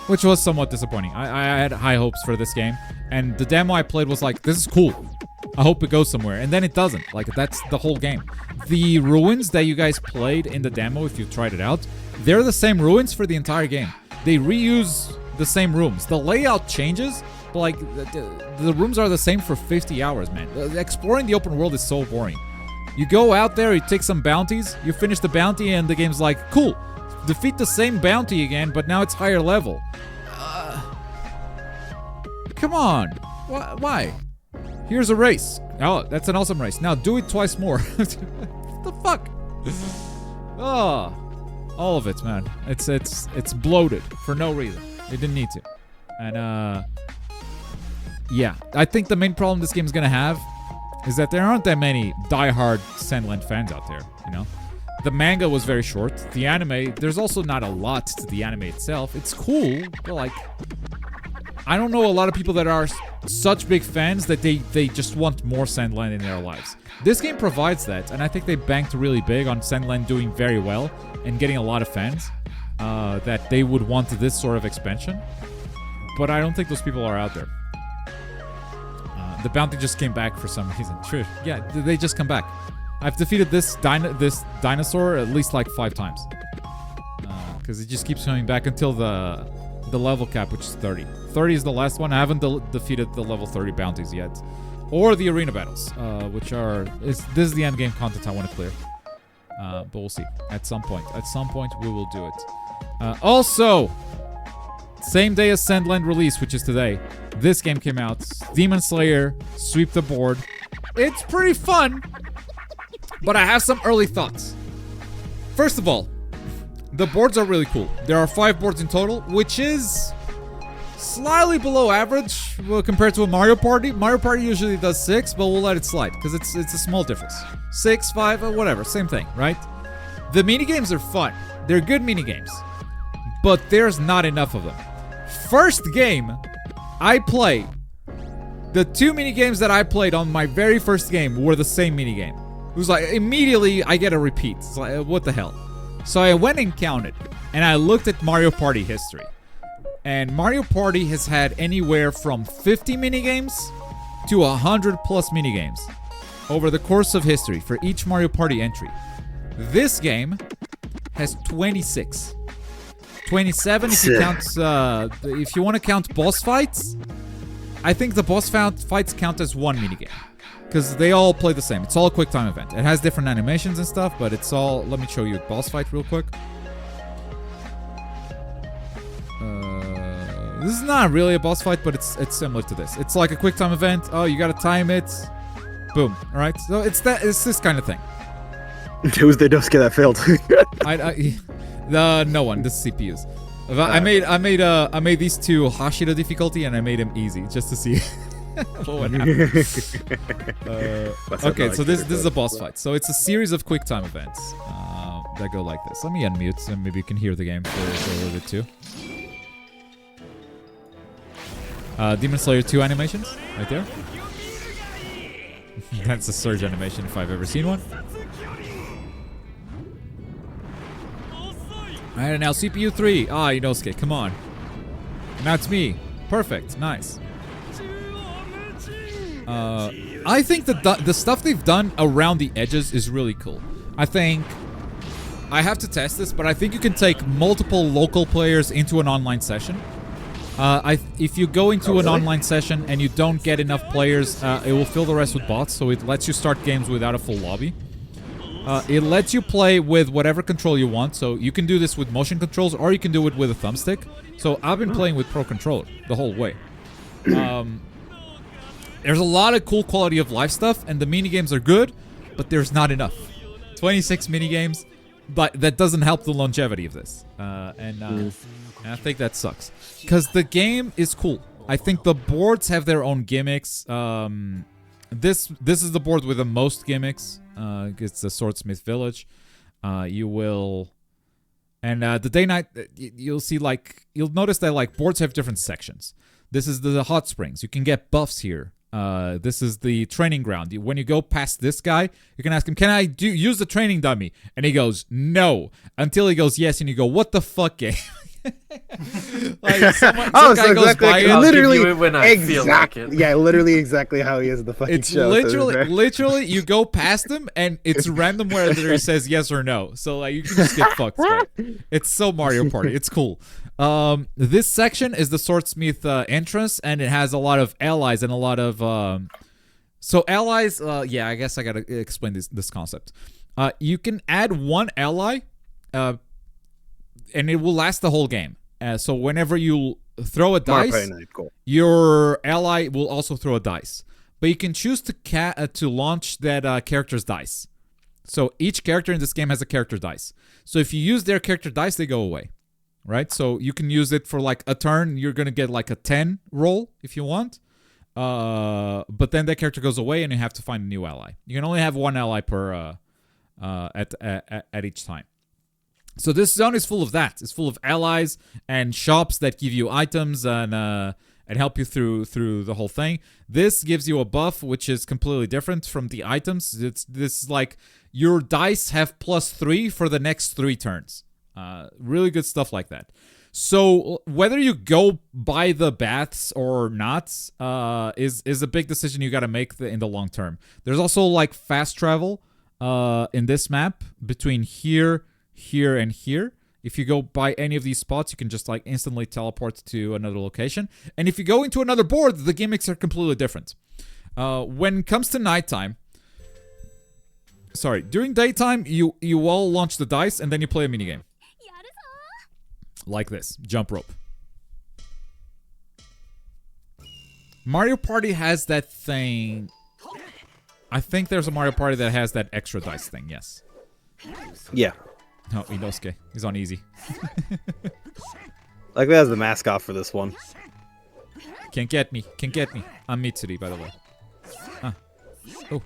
Which was somewhat disappointing. I had high hopes for this game, and the demo I played was like, this is cool. I hope it goes somewhere, and then it doesn't. Like, that's the whole game. the ruins that you guys played in the demo, if you've tried it out, they're the same ruins for the entire game. They reuse the same rooms. The layout changes, but like the rooms are the same for 50 hours, man. Exploring the open world is so boring. You go out there, you take some bounties, you finish the bounty, and the game's like, cool, defeat the same bounty again, but now it's higher level. Come on. Why? Here's a race. Oh, that's an awesome race. Now do it twice more. What the fuck? Oh, all of it, man. It's bloated for no reason. It didn't need to. And yeah, I think the main problem this game is gonna have is that there aren't that many die-hard Sandland fans out there. You know, the manga was very short. The anime, there's also not a lot to the anime itself. It's cool, but like, I don't know a lot of people that are such big fans that they just want more Sandland in their lives. This game provides that, and I think they banked really big on Sandland doing very well and getting a lot of fans that they would want this sort of expansion. But I don't think those people are out there. The bounty just came back for some reason. True. Yeah, they just come back. I've defeated this dinosaur at least like 5 times. Because it just keeps coming back until the level cap, which is 30. 30 is the last one. I haven't defeated the level 30 bounties yet. Or the arena battles, which are... This is the end game content I want to clear. But we'll see. At some point. At some point, we will do it. Also, same day as Sandland release, which is today, this game came out. Demon Slayer, Sweep the Board. It's pretty fun, but I have some early thoughts. First of all, the boards are really cool. There are 5 boards in total, which is slightly below average compared to a Mario Party. Mario Party usually does 6, but we'll let it slide because it's a small difference. 6, 5, or whatever, same thing, right? The minigames are fun. They're good minigames, but there's not enough of them. First game I played, the 2 minigames that I played on my very first game were the same minigame. It was like, immediately I get a repeat. It's like, what the hell? So I went and counted, and I looked at Mario Party history. And Mario Party has had anywhere from 50 minigames to 100 plus minigames over the course of history for each Mario Party entry. This game has 26. 27 if you count, if you want to count boss fights. I think the boss fights count as 1 minigame. Because they all play the same. It's all a quick time event. It has different animations and stuff, but it's all... Let me show you a boss fight real quick. This is not really a boss fight, but it's similar to this. It's like a quick time event. Oh, you gotta time it. Boom. Alright, so it's this kind of thing. Who's the Dosuke that failed? No one. This is CPUs. I made these 2 Hashira difficulty, and I made them easy just to see what happened. Okay, so this is a boss fight. So it's a series of quick time events that go like this. Let me unmute so maybe you can hear the game for a little bit too. Demon Slayer 2 animations right there. That's a surge animation if I've ever seen one. Alright, and now CPU 3. Inosuke, come on. Now it's me. Perfect. Nice. I think the stuff they've done around the edges is really cool. I think... I have to test this, but I think you can take multiple local players into an online session. If you go into an online session and you don't get enough players, it will fill the rest with bots, so it lets you start games without a full lobby. It lets you play with whatever control you want, so you can do this with motion controls or you can do it with a thumbstick. So I've been playing with Pro Controller the whole way. There's a lot of cool quality of life stuff, and the minigames are good, but there's not enough. 26 minigames, but that doesn't help the longevity of this. And I think that sucks. Because the game is cool. I think the boards have their own gimmicks. This is the board with the most gimmicks. It's the Swordsmith Village. You will... And the day-night, you'll see, like... You'll notice that, like, boards have different sections. This is the hot springs. You can get buffs here. This is the training ground. When you go past this guy, you can ask him, can I use the training dummy? And he goes, no. Until he goes, yes. And you go, what the fuck, game? Like some Oh, guy so goes exactly, by it. I'll give literally, you it when I feel like it. yeah, literally exactly how he is in the fucking It's show. literally, you go past him and it's random whether he says yes or no. So like you can just get fucked. Right? It's so Mario Party. It's cool. This section is the Swordsmith entrance, and it has a lot of allies and a lot of so allies. Yeah, I guess I gotta explain this concept. You can add one ally, and it will last the whole game. So whenever you throw a dice, your ally will also throw a dice. But you can choose to launch that character's dice. So each character in this game has a character dice. So if you use their character dice, they go away. Right? So you can use it for like a turn. You're going to get like a 10 roll if you want. But then that character goes away and you have to find a new ally. You can only have one ally per at each time. So this zone is full of that. It's full of allies and shops that give you items and help you through the whole thing. This gives you a buff, which is completely different from the items. This is like your dice have +3 for the next 3 turns. Really good stuff like that. So whether you go by the baths or not is a big decision you got to make in the long term. There's also like fast travel in this map between here, and here. If you go by any of these spots, you can just like instantly teleport to another location. And if you go into another board, the gimmicks are completely different. When it comes to nighttime, during daytime, you all launch the dice and then you play a minigame. Like this, jump rope. Mario Party has that thing. I think there's a Mario Party that has that extra dice thing, yes. Yeah. No, Inosuke. He's on easy. Like that has the mascot for this one. Can't get me. I'm Mitsuri, by the way. Oh.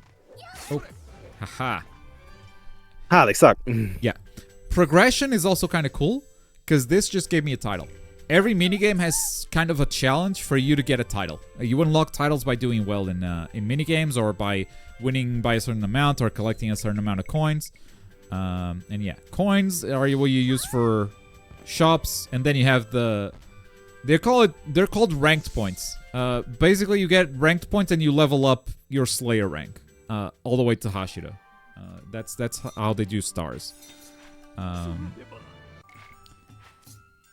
Haha. They suck. Yeah. Progression is also kind of cool, because this just gave me a title. Every minigame has kind of a challenge for you to get a title. You unlock titles by doing well in minigames, or by winning by a certain amount, or collecting a certain amount of coins. And yeah, coins are what you use for shops, and then you have they're called ranked points. Basically, you get ranked points and you level up your Slayer rank all the way to Hashira. That's how they do stars.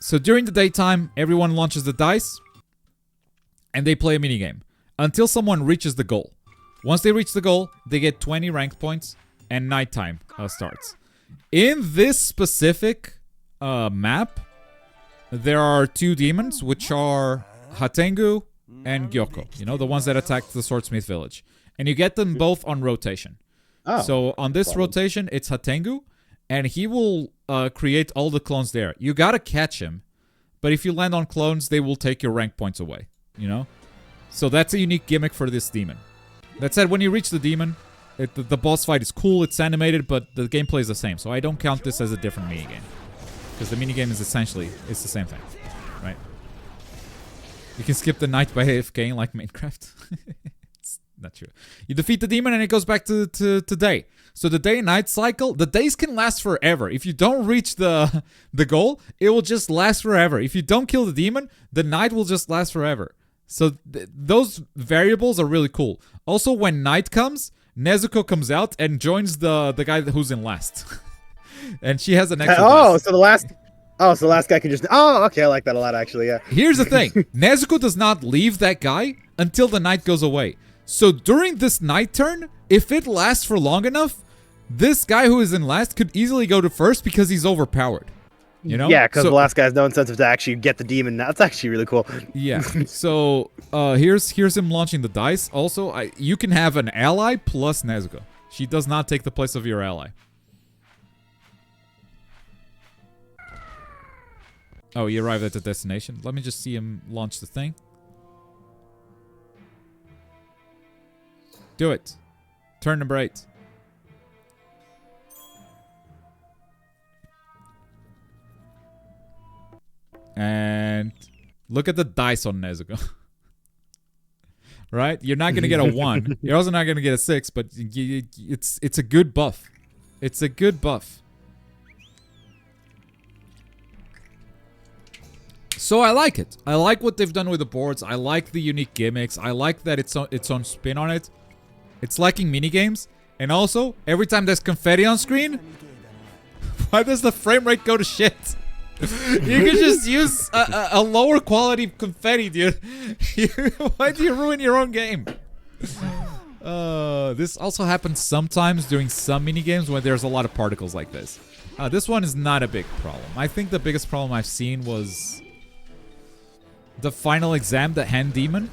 So during the daytime, everyone launches the dice, and they play a minigame until someone reaches the goal. Once they reach the goal, they get 20 ranked points, and nighttime starts. In this specific map, there are 2 demons, which are Hatengu and Gyoko. You know, the ones that attacked the Swordsmith Village. And you get them both on rotation. So on this rotation, it's Hatengu, and he will create all the clones there. You gotta catch him, but if you land on clones, they will take your rank points away, you know? So that's a unique gimmick for this demon. That said, when you reach the demon, the boss fight is cool, it's animated, but the gameplay is the same. So I don't count this as a different minigame, because the minigame is essentially, it's the same thing, right? You can skip the night by AFKing like Minecraft. It's not true. You defeat the demon and it goes back to day. So the day-night cycle, the days can last forever. If you don't reach the goal, it will just last forever. If you don't kill the demon, the night will just last forever. So those variables are really cool. Also, when night comes, Nezuko comes out and joins the guy who's in last. And she has an extra dice. So the last guy can just... Oh, okay, I like that a lot, actually, yeah. Here's the thing. Nezuko does not leave that guy until the night goes away. So during this night turn, if it lasts for long enough, this guy who is in last could easily go to first because he's overpowered. You know? Yeah, because the last guy has no incentive to actually get the demon. That's actually really cool. Yeah. So here's him launching the dice. Also, you can have an ally plus Nezuko. She does not take the place of your ally. Oh, you arrived at the destination. Let me just see him launch the thing. Do it. Turn number 8. And look at the dice on Nezuko. Right? You're not going to get a 1. You're also not going to get a 6, but it's a good buff. It's a good buff. So I like it. I like what they've done with the boards. I like the unique gimmicks. I like that it's own spin on it. It's lacking minigames. And also, every time there's confetti on screen, why does the frame rate go to shit? You can just use a lower quality confetti, dude. Why do you ruin your own game? This also happens sometimes during some minigames when there's a lot of particles like this. This one is not a big problem. I think the biggest problem I've seen was the final exam, the Hand Demon.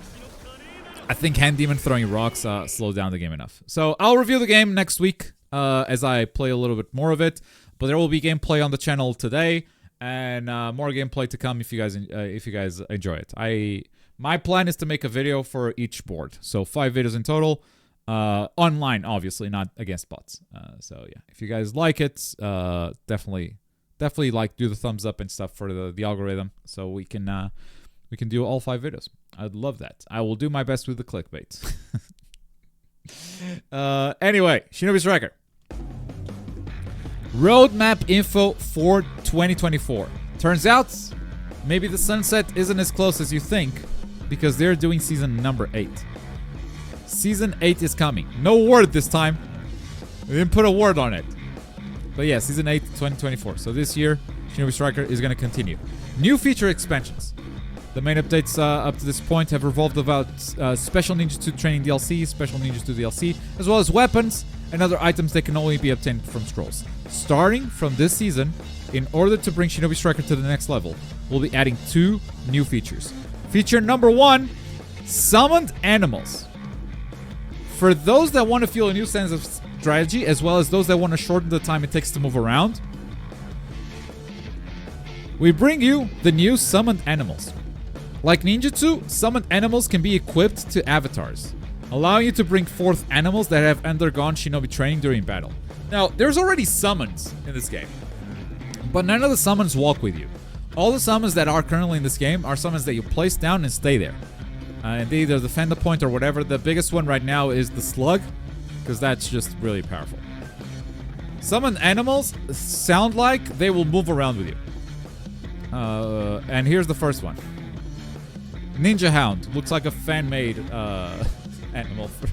I think Hand Demon throwing rocks slowed down the game enough. So I'll review the game next week as I play a little bit more of it. But there will be gameplay on the channel today and more gameplay to come if you guys enjoy it. My plan is to make a video for each board. So 5 videos in total. Online, obviously, not against bots. So yeah, if you guys like it, definitely like do the thumbs up and stuff for the algorithm, so we can do all 5 videos. I'd love that. I will do my best with the clickbait. Anyway, Shinobi Striker. Roadmap info for 2024. Turns out, maybe the sunset isn't as close as you think, because they're doing season number 8. Season 8 is coming. No word this time. We didn't put a word on it. But yeah, Season 8, 2024. So this year, Shinobi Striker is going to continue. New feature expansions. The main updates up to this point have revolved about Special Ninjutsu Training DLC, Special Ninjutsu DLC, as well as weapons and other items that can only be obtained from scrolls. Starting from this season, in order to bring Shinobi Striker to the next level, we'll be adding 2 new features. Feature number 1, Summoned Animals. For those that want to feel a new sense of strategy, as well as those that want to shorten the time it takes to move around, we bring you the new Summoned Animals. Like ninjutsu, summoned animals can be equipped to avatars, allowing you to bring forth animals that have undergone shinobi training during battle. Now, there's already summons in this game, but none of the summons walk with you. All the summons that are currently in this game are summons that you place down and stay there. And they either defend the point or whatever. The biggest one right now is the slug, because that's just really powerful. Summoned animals sound like they will move around with you. And here's the first one. Ninja Hound. Looks like a fan-made animal for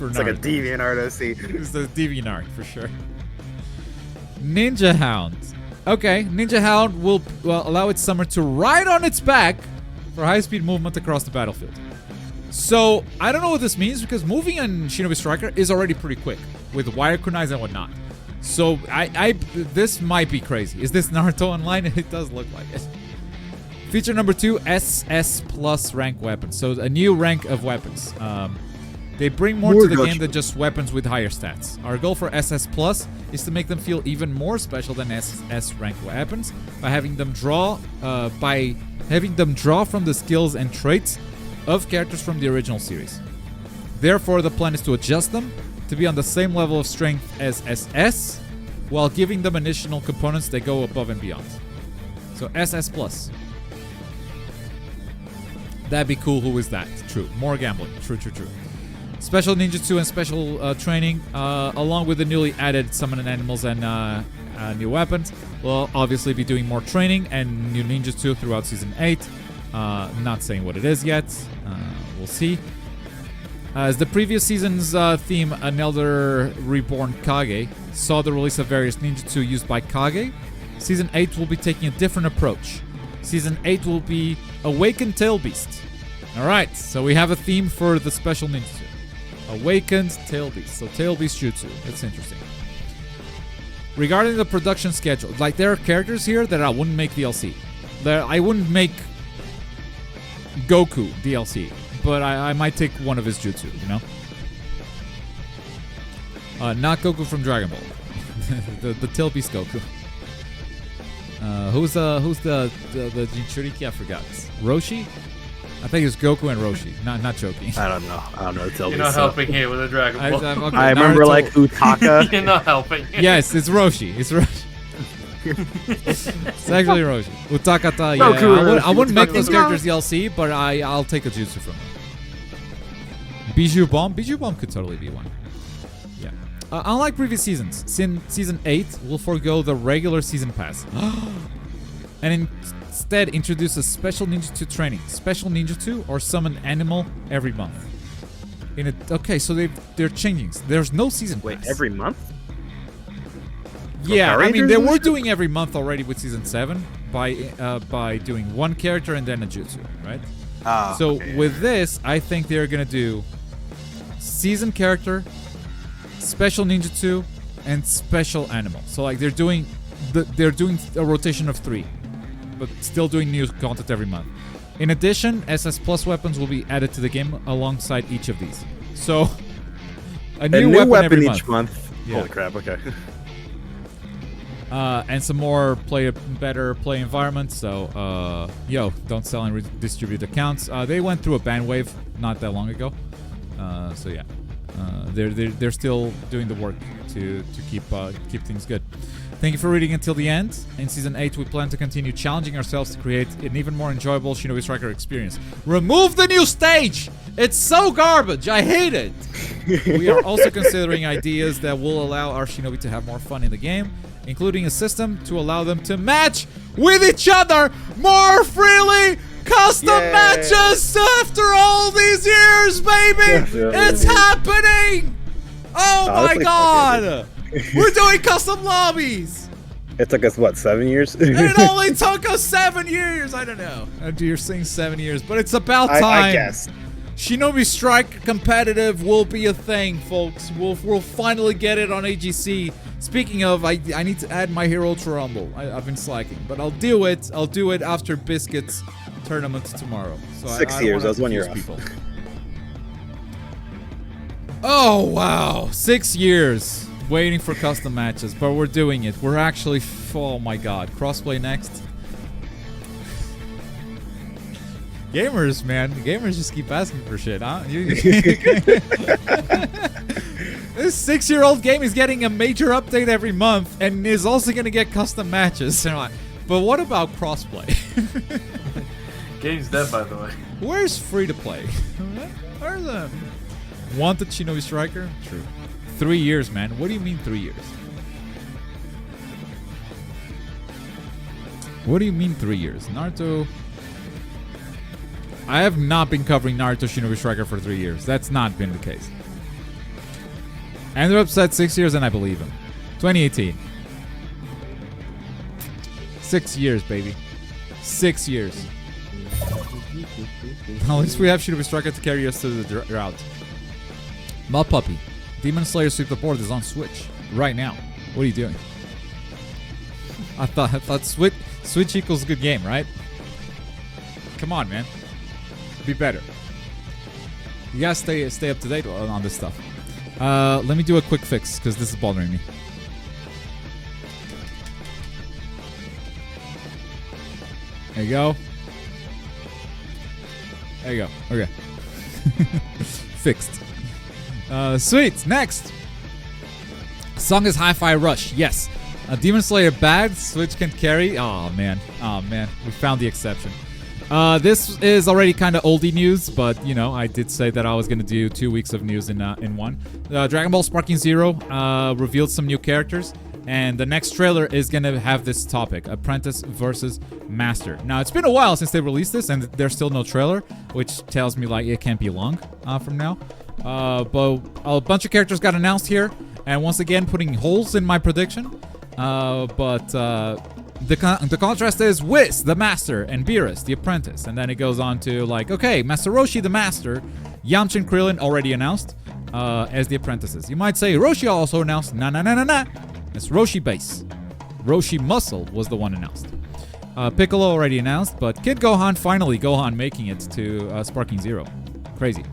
It's like a DeviantArt OC. It's the DeviantArt for sure. Ninja Hound. Okay, Ninja Hound will allow its summoner to ride on its back for high-speed movement across the battlefield. So, I don't know what this means, because moving on Shinobi Striker is already pretty quick, with wire kunais and whatnot. So, this might be crazy. Is this Naruto Online? It does look like it. Feature number 2, SS Plus rank weapons. So, a new rank of weapons. They bring more to the game than just weapons with higher stats. Our goal for SS Plus is to make them feel even more special than SS rank weapons by having them draw from the skills and traits of characters from the original series. Therefore, the plan is to adjust them to be on the same level of strength as SS, while giving them additional components that go above and beyond. So SS Plus. That'd be cool. Who is that? True. More gambling. True. Special ninjutsu and special training, along with the newly added summoned animals and new weapons. We'll obviously be doing more training and new ninjutsu throughout Season 8. Not saying what it is yet. We'll see. As the previous season's theme, An Elder Reborn Kage, saw the release of various ninjutsu used by Kage, Season 8 will be taking a different approach. Season 8 will be Awakened Tail Beast. Alright, so we have a theme for the special ninjutsu. Awakened Tail Beast. So Tail Beast Jutsu. That's interesting. Regarding the production schedule, like there are characters here that I wouldn't make DLC. I wouldn't make Goku DLC, but I might take one of his jutsu, you know? Not Goku from Dragon Ball. the Tail Beast Goku. Who's the Jinchuriki? I forgot. Roshi? I think it's Goku and Roshi. Not joking. I don't know. Tail Beast. You're not helping here with a Dragon Ball. Okay, I remember like Utaka. You're not helping. Yes, it's Roshi. It's Roshi. It's actually Roshi. Utakata, yeah. Goku, I wouldn't make those characters DLC, but I'll take a jutsu from them. Bijou Bomb? Bijou Bomb could totally be one. Yeah. Unlike previous seasons, Season 8 will forego the regular season pass. And Instead, introduce a special ninjutsu training, special ninjutsu, or summon animal every month. Okay, so they're changing. There's no season Wait, pass. every month? Yeah, Power I mean they Rangers? were doing every month already with season 7 by doing one character and then a jutsu, right? So okay. with this, I think they're gonna do season character, special ninjutsu, and special animal. So like they're doing a rotation of 3, but still doing new content every month. In addition, SS Plus weapons will be added to the game alongside each of these. So a new weapon every each month. Yeah. Holy crap! Okay. And some more better play environments. So, don't sell and redistribute accounts. They went through a ban wave not that long ago. So yeah, they're still doing the work to keep things good. Thank you for reading until the end. In Season 8, we plan to continue challenging ourselves to create an even more enjoyable Shinobi Striker experience. Remove the new stage! It's so garbage! I hate it! We are also considering ideas that will allow our Shinobi to have more fun in the game, including a system to allow them to match with each other more freely! Custom matches after all these years, baby! It's happening! Oh my god! We're doing custom lobbies! It took us, what, 7 years? It only took us 7 years! I don't know. You're saying 7 years, but it's about time. I guess. Shinobi Strike competitive will be a thing, folks. We'll finally get it on AGC. Speaking of, I need to add my Hero Ultra Rumble. I've been slacking, but I'll do it. I'll do it after Biscuits tournament tomorrow. So 6 years. I was 1 year off. People. Oh wow, 6 years waiting for custom matches, but we're doing it. We're actually, oh my god, crossplay next. Gamers, man, gamers just keep asking for shit, huh? This 6-year-old game is getting a major update every month and is also gonna get custom matches. But what about crossplay? Game's dead, by the way. Where's free to play? Where's the wanted Shinobi Striker? True. 3 years, man. What do you mean 3 years? What do you mean 3 years? Naruto. I have not been covering Naruto Shinobi Striker for 3 years. That's not been the case. Andrew said 6 years, and I believe him. 2018. 6 years, baby. 6 years. At least we have Shinobi Striker to carry us to the route. Mud Puppy. Demon Slayer Sweep the Board is on Switch right now. What are you doing? I thought Switch equals good game, right? Come on, man. Be better. You gotta stay up to date on this stuff. Let me do a quick fix because this is bothering me. There you go. There you go. Okay. Fixed. Sweet. Next. Song is Hi-Fi Rush. Yes. Demon Slayer bad. Switch can carry. Oh man. Oh man. We found the exception. This is already kind of oldie news, but you know I did say that I was gonna do 2 weeks of news in one. Dragon Ball Sparking Zero revealed some new characters, and the next trailer is gonna have this topic: Apprentice versus Master. Now it's been a while since they released this, and there's still no trailer, which tells me like it can't be long from now. But a bunch of characters got announced here, and once again putting holes in my prediction. The contrast is Whis, the Master, and Beerus, the Apprentice. And then it goes on to like, okay, Master Roshi, the Master, Yamcha and Krillin already announced as the Apprentices. You might say Roshi also announced. Nah. It's Roshi Base. Roshi Muscle was the one announced. Piccolo already announced, but Kid Gohan, finally Gohan making it to Sparking Zero. Crazy.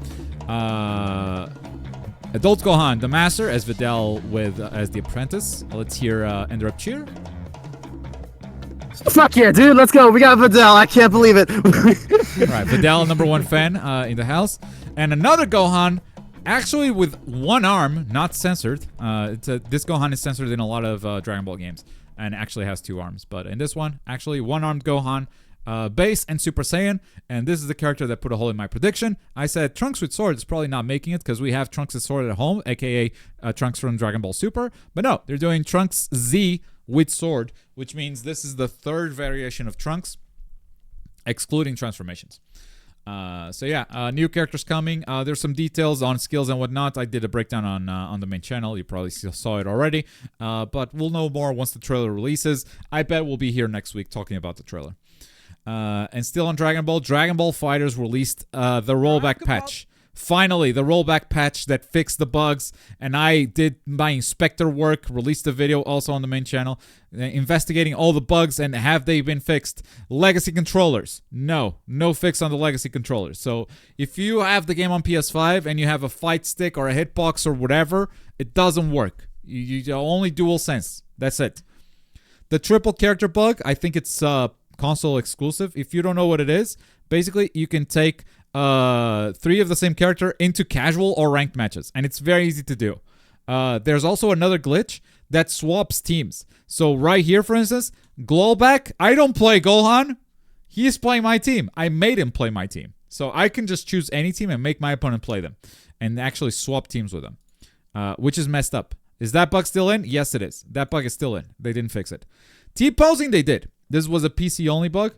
Adult Gohan, the Master, as Videl as the Apprentice. Let's hear Enderup cheer. Fuck yeah, dude, let's go. We got Videl. I can't believe it. Right, Videl, #1 fan in the house. And another Gohan, actually with one arm, not censored. This Gohan is censored in a lot of Dragon Ball games and actually has 2 arms. But in this one, actually one-armed Gohan, Base and Super Saiyan. And this is the character that put a hole in my prediction. I said Trunks with sword is probably not making it because we have Trunks' sword at home, aka Trunks from Dragon Ball Super. But no, they're doing Trunks Z with sword, which means this is the 3rd variation of Trunks. excluding transformations. So yeah, new characters coming. There's some details on skills and whatnot. I did a breakdown on the main channel. You probably saw it already. But we'll know more once the trailer releases. I bet we'll be here next week talking about the trailer. And still on Dragon Ball FighterZ released the rollback patch. Finally, the rollback patch that fixed the bugs, and I did my inspector work, released a video also on the main channel, investigating all the bugs, and have they been fixed? Legacy controllers. No fix on the legacy controllers. So if you have the game on PS5 and you have a fight stick or a hitbox or whatever, it doesn't work. You only DualSense. That's it. The triple character bug, I think it's console exclusive. If you don't know what it is, basically you can take 3 of the same character into casual or ranked matches, and it's very easy to do. There's also another glitch that swaps teams. So right here, for instance, Glowback, I don't play Gohan. He's playing my team. I made him play my team. So I can just choose any team and make my opponent play them and actually swap teams with them, which is messed up. Is that bug still in? Yes, it is. That bug is still in. They didn't fix it. T-posing, they did. This was a PC-only bug.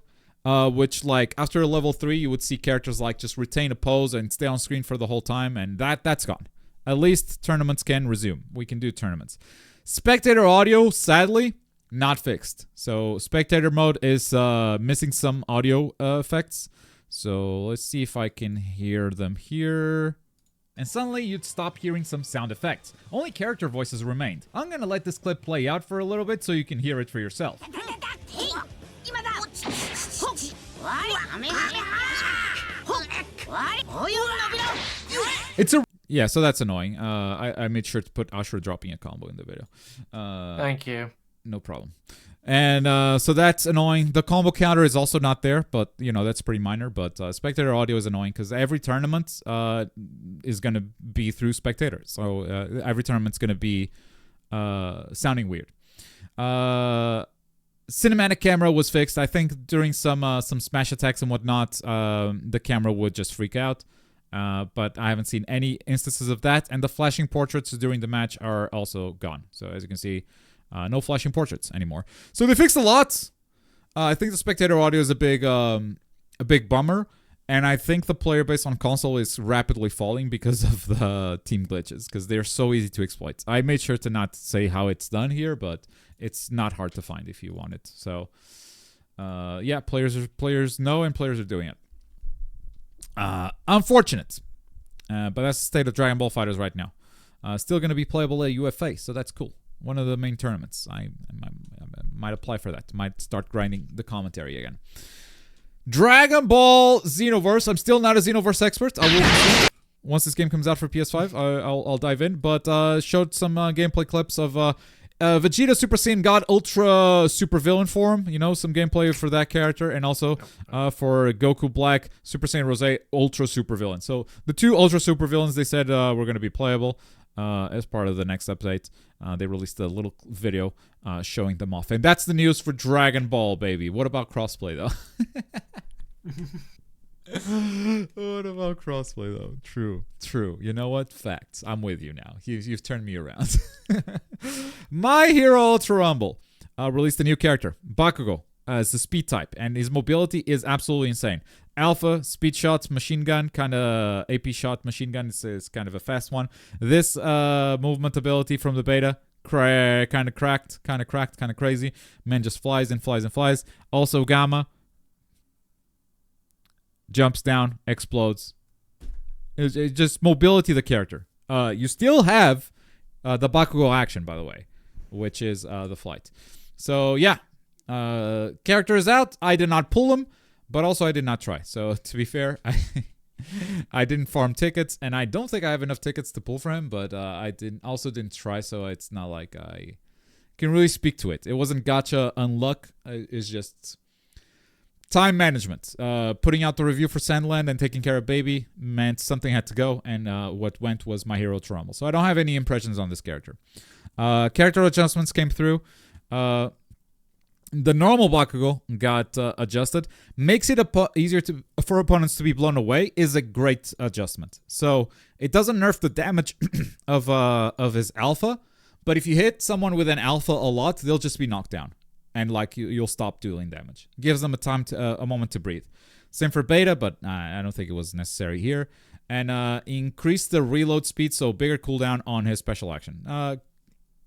Which, like, after level 3, you would see characters, like, just retain a pose and stay on screen for the whole time, and that's gone. At least tournaments can resume. We can do tournaments. Spectator audio, sadly, not fixed. So, spectator mode is missing some audio effects. So, let's see if I can hear them here. And suddenly, you'd stop hearing some sound effects. Only character voices remained. I'm gonna let this clip play out for a little bit so you can hear it for yourself. Yeah, so that's annoying. I made sure to put Ashura dropping a combo in the video. Thank you. No problem. And so that's annoying. The combo counter is also not there, but you know that's pretty minor. But spectator audio is annoying because every tournament is gonna be through spectator, so every tournament's gonna be sounding weird. Cinematic camera was fixed. I think during some smash attacks and whatnot, the camera would just freak out. But I haven't seen any instances of that. And the flashing portraits during the match are also gone. So as you can see, no flashing portraits anymore. So they fixed a lot. I think the spectator audio is a big bummer. And I think the player base on console is rapidly falling because of the team glitches, because they're so easy to exploit. I made sure to not say how it's done here, but it's not hard to find if you want it. So, yeah, players know and players are doing it. Unfortunate, but that's the state of Dragon Ball FighterZ right now. Still going to be playable at UFA, so that's cool. One of the main tournaments. I might apply for that. Might start grinding the commentary again. Dragon Ball Xenoverse. I'm still not a Xenoverse expert. I will once this game comes out for PS5. I'll dive in. But showed some gameplay clips of Vegeta Super Saiyan God Ultra Super Villain form. You know, some gameplay for that character, and also for Goku Black Super Saiyan Rose Ultra Super Villain. So the 2 Ultra Super Villains they said were going to be playable as part of the next update. They released a little video showing them off, and that's the news for Dragon Ball, baby. What about crossplay though? What about crossplay though? True. You know what? Facts. I'm with you now. You've turned me around. My Hero Ultra Rumble released a new character, Bakugo, as the speed type, and his mobility is absolutely insane. Alpha, speed shot, machine gun, kind of AP shot, machine gun is kind of a fast one. This movement ability from the beta, kind of cracked, kind of crazy. Man just flies and flies and flies. Also Gamma, jumps down, explodes. It's just mobility of the character. You still have the Bakugo action, by the way, which is the flight. So yeah, character is out. I did not pull him, but also I did not try. So to be fair, I didn't farm tickets, and I don't think I have enough tickets to pull for him. But I didn't try, so it's not like I can really speak to it. It wasn't gacha unluck. It's just time management. Putting out the review for Sandland and taking care of baby meant something had to go, and what went was My Hero Ultra Rumble. So I don't have any impressions on this character. Character adjustments came through. The normal Bakugo got adjusted. Makes it easier for opponents to be blown away is a great adjustment. So it doesn't nerf the damage of his alpha, but if you hit someone with an alpha a lot, they'll just be knocked down. and like you'll stop dealing damage. Gives them a moment to breathe. Same for beta, but I don't think it was necessary here. And increase the reload speed, so bigger cooldown on his special action.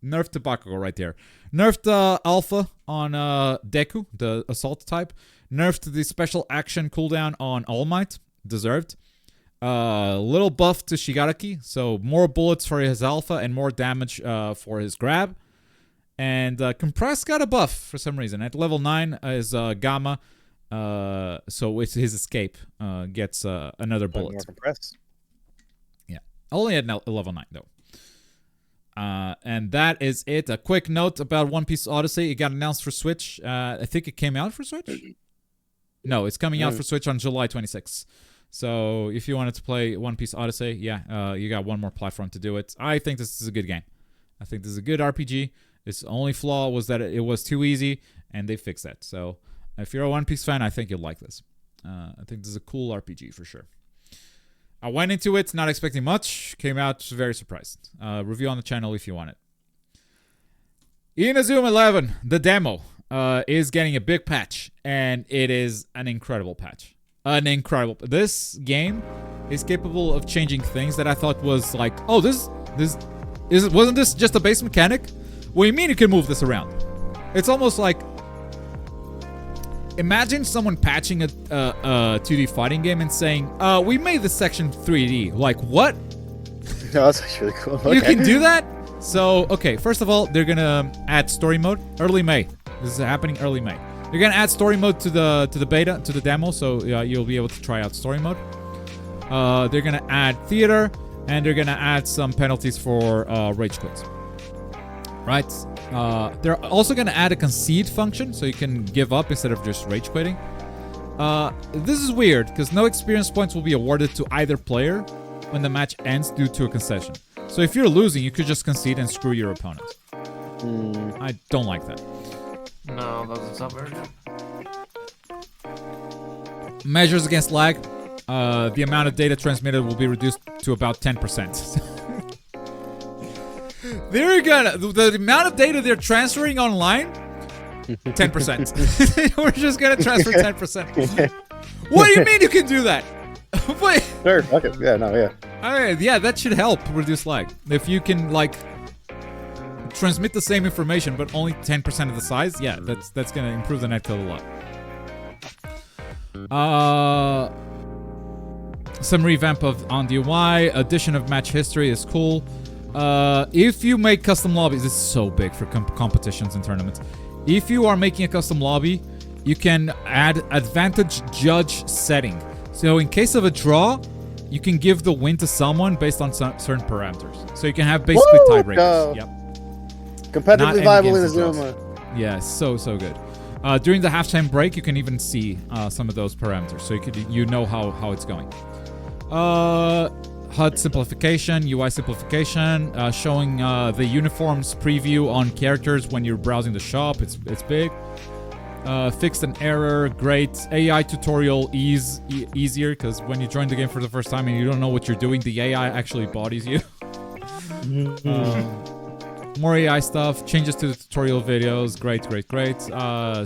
Nerfed to Bakugo right there. Nerfed Alpha on Deku, the assault type. Nerfed the special action cooldown on All Might. Deserved. Little buff to Shigaraki, so more bullets for his Alpha and more damage for his grab. And Compress got a buff for some reason. At level 9 is Gamma, so it's his escape gets another bullet. More Compress. Yeah, only at level 9 though. And that is it. A quick note about One Piece Odyssey. It got announced for Switch. I think it came out for Switch. No, it's coming out for Switch on July 26th. So if you wanted to play One Piece Odyssey, you got one more platform to do it. I think this is a good game. I think this is a good RPG. Its only flaw was that it was too easy, and they fixed that. So if you're a One Piece fan, I think you'll like this. I think this is a cool RPG for sure. I went into it not expecting much. Came out very surprised. Review on the channel if you want it. Inazuma 11, the demo, is getting a big patch, and it is an incredible patch. This game is capable of changing things that I thought was like, oh, wasn't this just a base mechanic? What do you mean you can move this around? It's almost like, imagine someone patching a 2D fighting game and saying, we made this section 3D. Like, what? No, that's actually cool. Okay. You can do that? So, okay, first of all, they're gonna add story mode early May. This is happening early May. They're gonna add story mode to the beta, to the demo, so you'll be able to try out story mode. They're gonna add theater, and they're gonna add some penalties for rage quits. Right? They're also gonna add a concede function, so you can give up instead of just rage quitting. This is weird, because no experience points will be awarded to either player when the match ends due to a concession. So if you're losing, you could just concede and screw your opponent. I don't like that. No, that doesn't sound very good. Measures against lag. The amount of data transmitted will be reduced to about 10%. The amount of data they're transferring online, 10%. We're just gonna transfer 10%. What do you mean you can do that? Wait. Sure, fuck it. Yeah, no, yeah. Yeah, that should help reduce lag. If you can like transmit the same information but only 10% of the size, yeah, that's gonna improve the netcode a lot. Some revamp on the UI, addition of match history is cool. If you make custom lobbies, it's so big for competitions and tournaments. If you are making a custom lobby, you can add advantage judge setting. So in case of a draw, you can give the win to someone based on certain parameters. So you can have basically tiebreakers. Yep. Competitively viable in Inazuma. Yeah, so good. During the halftime break, you can even see some of those parameters, so you know how it's going. HUD simplification, UI simplification, showing the uniforms preview on characters when you're browsing the shop. It's big. Fixed an error, great. AI tutorial easier, because when you join the game for the first time and you don't know what you're doing, the AI actually bodies you. More AI stuff, changes to the tutorial videos, great.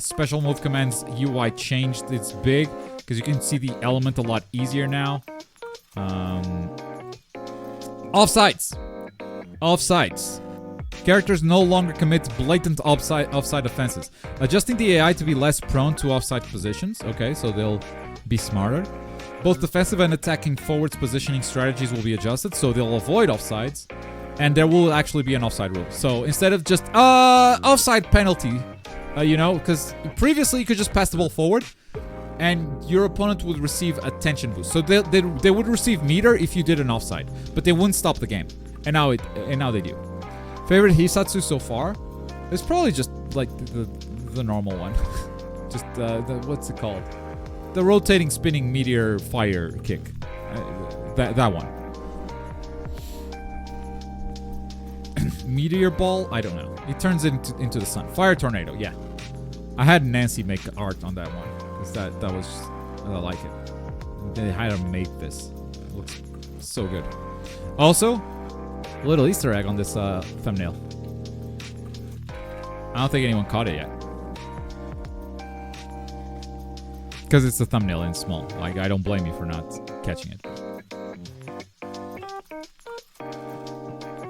Special move commands UI changed, it's big, because you can see the element a lot easier now. Offsides. Characters no longer commit blatant offside offenses. Adjusting the AI to be less prone to offside positions. Okay, so they'll be smarter. Both defensive and attacking forwards positioning strategies will be adjusted, so they'll avoid offsides. And there will actually be an offside rule. So instead of just offside penalty, because previously you could just pass the ball forward, and your opponent would receive a tension boost. So they would receive meter if you did an offside, but they wouldn't stop the game. And now they do. Favorite Hisatsu so far? It's probably just like the normal one. Just what's it called? The rotating spinning meteor fire kick. That one. Meteor ball? I don't know. It turns into the sun. Fire tornado, yeah. I had Nancy make art on that one. Because that was... I like it. They had to make this. It looks so good. Also, a little Easter egg on this thumbnail. I don't think anyone caught it yet. Because it's a thumbnail and small. Like, I don't blame you for not catching it.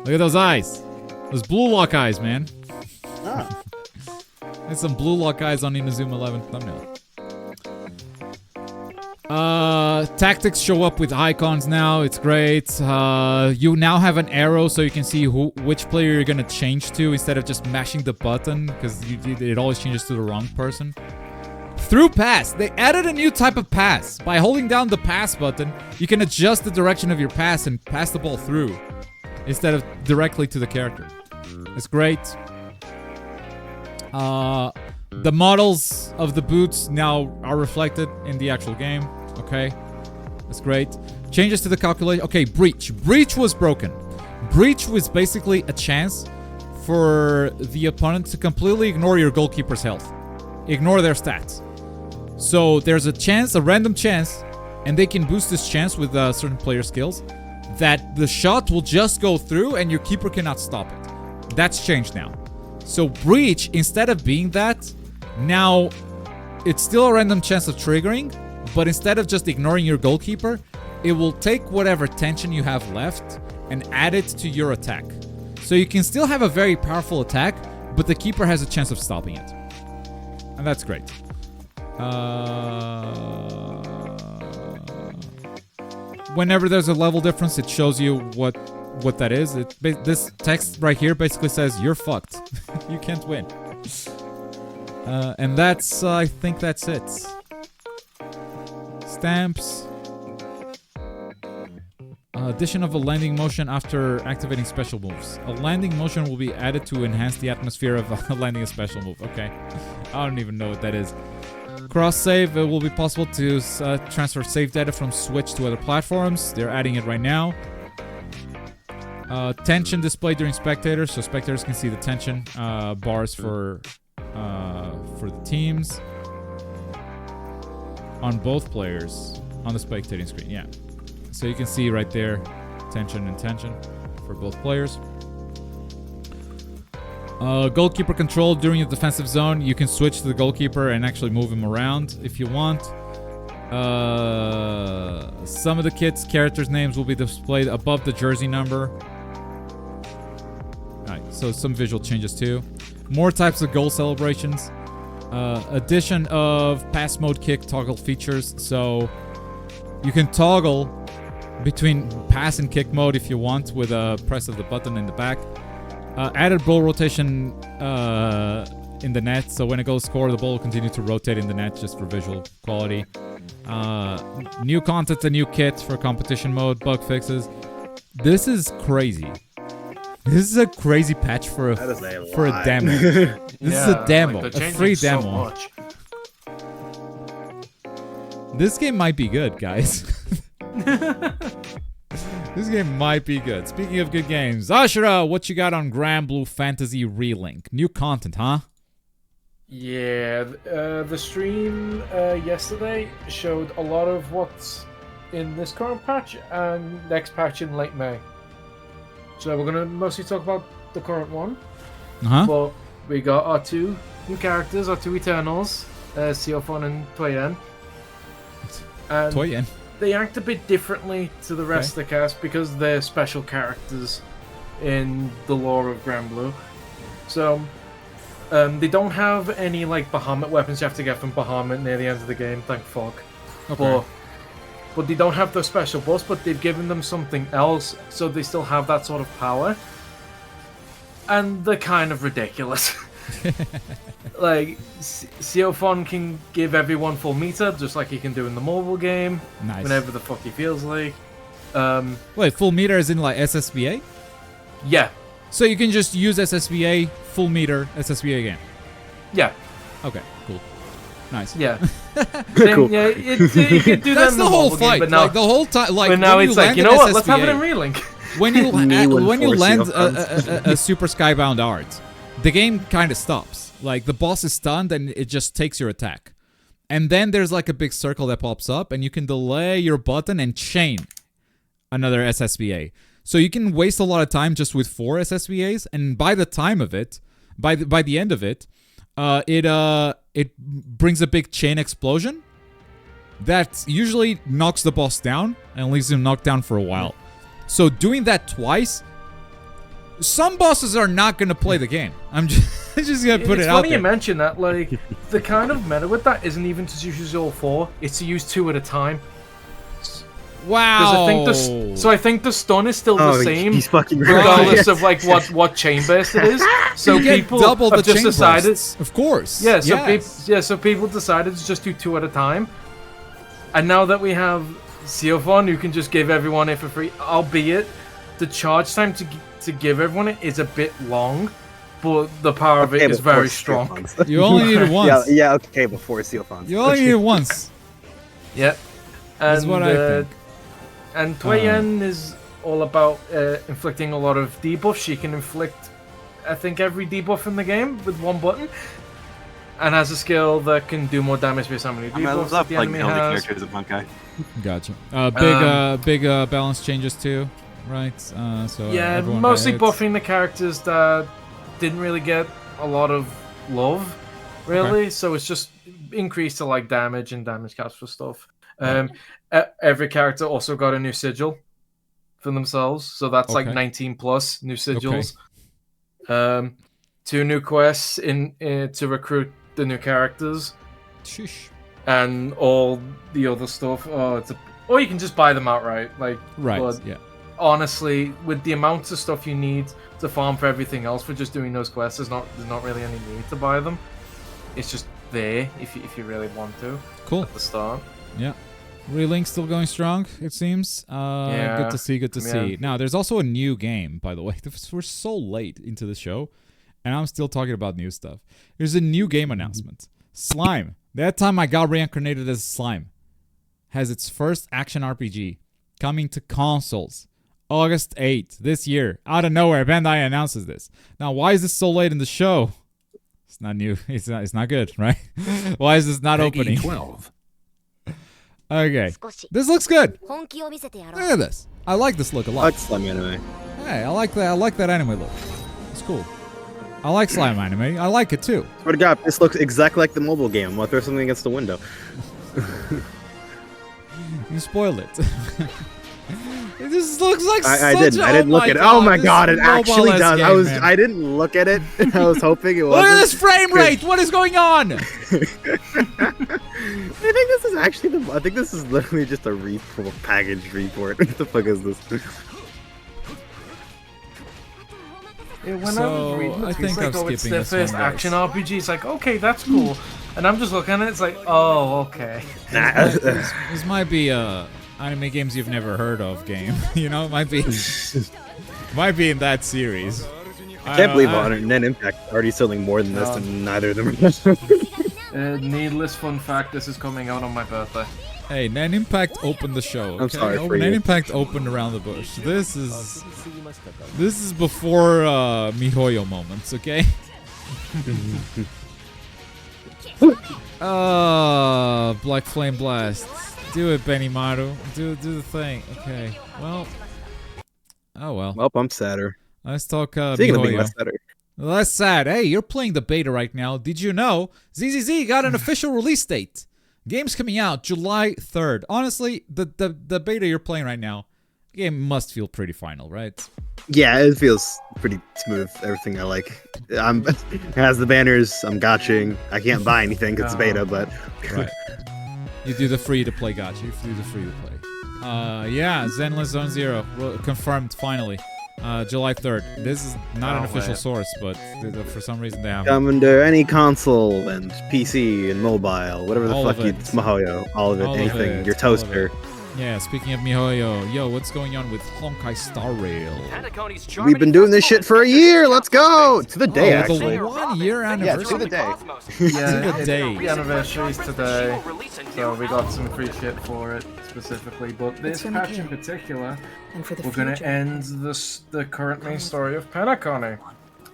Look at those eyes. Those blue lock eyes, man. Ah. There's some blue lock eyes on Inazuma 11 thumbnail. Tactics show up with icons now. It's great. You now have an arrow so you can see which player you're gonna change to instead of just mashing the button, because it always changes to the wrong person. Through pass. They added a new type of pass. By holding down the pass button, you can adjust the direction of your pass and pass the ball through instead of directly to the character. It's great. The models of the boots now are reflected in the actual game. Okay, that's great. Changes to the calculation. Okay, breach. Breach was broken. Breach was basically a chance for the opponent to completely ignore your goalkeeper's health. Ignore their stats. So there's a chance, a random chance, and they can boost this chance with certain player skills, that the shot will just go through and your keeper cannot stop it. That's changed now. So breach, instead of being that, now it's still a random chance of triggering, but instead of just ignoring your goalkeeper, it will take whatever tension you have left and add it to your attack. So you can still have a very powerful attack, but the keeper has a chance of stopping it. And that's great. Whenever there's a level difference, it shows you what that is. This text right here basically says, you're fucked. You can't win. And that's, I think that's it. Stamps. Addition of a landing motion after activating special moves. A landing motion will be added to enhance the atmosphere of landing a special move. Okay. I don't even know what that is. Cross save. It will be possible to transfer save data from Switch to other platforms. They're adding it right now. Tension displayed during spectators, so spectators can see the tension bars for the teams on both players on the spectating screen. Yeah, so you can see right there tension and tension for both players. Goalkeeper control during the defensive zone. You can switch to the goalkeeper and actually move him around if you want. Some of the kit's characters' names will be displayed above the jersey number. Alright, so some visual changes too. More types of goal celebrations. Addition of pass mode kick toggle features. So you can toggle between pass and kick mode if you want with a press of the button in the back. Added ball rotation in the net, so when it goes score, the ball will continue to rotate in the net just for visual quality. New content, a new kit for competition mode, bug fixes. This is crazy. This is a crazy patch for a demo. This is a demo, like a free demo. This game might be good, guys. This game might be good. Speaking of good games, Ashura, what you got on Grand Blue Fantasy Relink? New content, huh? Yeah, the stream yesterday showed a lot of what's in this current patch and next patch in late May. So we're gonna mostly talk about the current one. But we got our two new characters, our two Eternals, Seofon and Toyen. And Toyen. They act a bit differently to the rest of the cast because they're special characters in the lore of Grand Blue. So they don't have any like Bahamut weapons you have to get from Bahamut near the end of the game, thank fuck. Okay. But they don't have the special buffs, but they've given them something else, so they still have that sort of power. And they're kind of ridiculous. Like, Seofon can give everyone full meter, just like he can do in the mobile game. Nice. Whenever the fuck he feels like. Wait, full meter is in like SSBA? Yeah. So you can just use SSBA, full meter, SSBA again? Yeah. Okay, cool. Nice. Yeah. Cool. Yeah, you can do That's that in the whole fight. Game, but now, like, the whole time. Like, but now it's like, you know what? Let's have it in SSBA, Relink. When you land a Super Skybound art, the game kind of stops. Like, the boss is stunned and it just takes your attack. And then there's like a big circle that pops up and you can delay your button and chain another SSBA. So you can waste a lot of time just with 4 SSBAs, and by the time of it, by the end of it, it brings a big chain explosion, that usually knocks the boss down and leaves him knocked down for a while. So doing that twice, some bosses are not going to play the game. I'm just going to put it out there. It's funny you mention that. Like, the kind of meta with that isn't even to use all 4. It's to use 2 at a time. Wow. I think the stun is still the same, he's fucking regardless of like what chain burst it is. So people double the have just chain decided, bursts, of course. Yeah. So people decided to just do 2 at a time. And now that we have Seophon, who can just give everyone it for free, albeit the charge time to give everyone it is a bit long, but the power of it is very strong. You only need it once. Yeah, okay, before Seophon. You only need it once. Yeah. That's what I think. And Toyen is all about inflicting a lot of debuffs. She can inflict, I think, every debuff in the game with one button. And has a skill that can do more damage based on how many debuffs that the enemy has. Character as a punk guy. Gotcha. Big balance changes too, right? So yeah, mostly buffing the characters that didn't really get a lot of love, really. Okay. So it's just increased to like damage and damage caps for stuff. Every character also got a new sigil for themselves, so that's like 19 plus new sigils. Okay. 2 new quests to recruit the new characters. Sheesh. And all the other stuff. Or you can just buy them outright. Like, right. Yeah. Honestly, with the amounts of stuff you need to farm for everything else for just doing those quests, there's not really any need to buy them. It's just there if you really want to. Cool. At the start. Yeah. Relink still going strong, it seems. Yeah. Good to see. Now, there's also a new game, by the way. We're so late into the show, and I'm still talking about new stuff. There's a new game announcement. Slime. That time I got reincarnated as Slime. Has its first action RPG coming to consoles. August 8th, this year. Out of nowhere, Bandai announces this. Now, why is this so late in the show? It's not new. It's not good, right? Why is this not opening? 12. Okay. This looks good. Look at this. I like this look a lot. I like slime anime. Hey, I like that anime look. It's cool. I like slime anime. I like it too. Swear to God, this looks exactly like the mobile game. I'm gonna throw something against the window. You spoiled it. This looks like I didn't look at it. Oh my God, it actually does. Game, I didn't look at it. I was hoping it was. Look at this frame rate. What is going on? I think this is literally just a packaged report. What the fuck is this? Yeah, when I was reading it, it's like, it's their first action RPG. It's like, okay, that's cool. And I'm just looking at it, it's like, oh, okay. This might be anime games you've never heard of game. You know, it might be in that series. I can't believe Net Impact already selling more than this, and neither of them. Needless fun fact: this is coming out on my birthday. Hey, Net Impact opened the show. Okay? I'm sorry for Net you. Impact opened around the bush. This is before MiHoYo moments. Okay. Black Flame Blast. Do it, Benimaru. Do the thing. Okay. Well. Oh well. Well, I'm sadder. Let's talk Speaking of being MiHoYo. less sadder. Well, that's sad. Hey, you're playing the beta right now. Did you know ZZZ got an official release date? Game's coming out July 3rd. Honestly, the beta you're playing right now, the game must feel pretty final, right? Yeah, it feels pretty smooth. Everything I like. It has the banners. I'm gotching. I can't buy anything because it's beta, but Right. You do the free to play gacha. You do the free to play. Yeah, Zenless Zone Zero confirmed finally. July 3rd. This is not an official source, but for some reason they have. come under any console and PC and mobile, whatever the All fuck of you. it. It's MiHoYo. All of it. All of Anything. it, Your all of toaster. Yeah, speaking of MiHoYo, yo, what's going on with Honkai Star Rail? We've been doing this shit for a year. Let's go to the day. Oh, Actually, the 1 year yeah, anniversary. to the day. Yeah, the day. the anniversary's today, so we got some free shit for it specifically. But this patch in particular, we're gonna end the current main story of Penacony.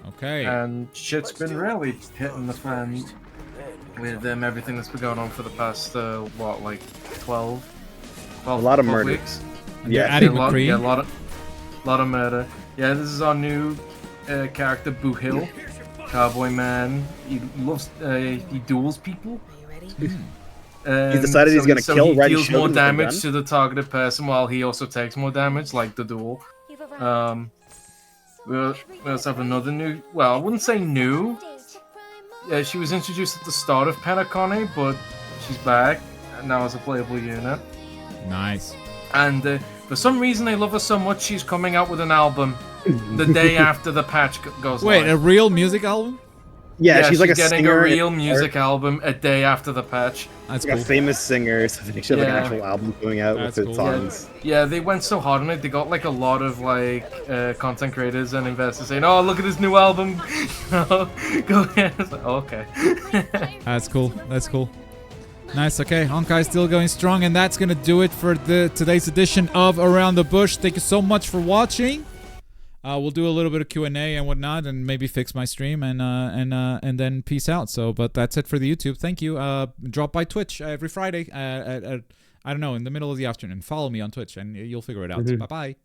Okay. And shit's been really hitting the fan with everything that's been going on for the past, like 12 A lot of murder. weeks. Yeah, Yeah, adding a lot, McCree. yeah, a lot of murder. Yeah, this is our new character, Boo Hill. Cowboy man. He loves, he duels people. He's decided he's gonna kill Ren deals Shogun more with a damage gun? to the targeted person while he also takes more damage, like the duel. We also have another new. Well, I wouldn't say new. Yeah, she was introduced at the start of Penacone, but she's back and now as a playable unit. Nice. And for some reason, I love her so much. She's coming out with an album the day after the patch goes Wait, live. a real music album? Yeah, she's like a getting singer. a real music album a day after the patch. That's Like cool. a famous singer, so she has like an Yeah. actual album coming out That's with its cool. songs. Yeah, they went so hard on it. They got like a lot of like content creators and investors saying, "Oh, look at this new album." Go ahead. It's like, oh, okay. That's cool. That's cool. Nice. Okay, Honkai still going strong, and that's gonna do it for today's edition of Around the Bush. Thank you so much for watching. We'll do a little bit of Q&A and whatnot, and maybe fix my stream, and then peace out. So, but that's it for the YouTube. Thank you. Drop by Twitch every Friday at I don't know, in the middle of the afternoon. Follow me on Twitch, and you'll figure it out. Bye bye.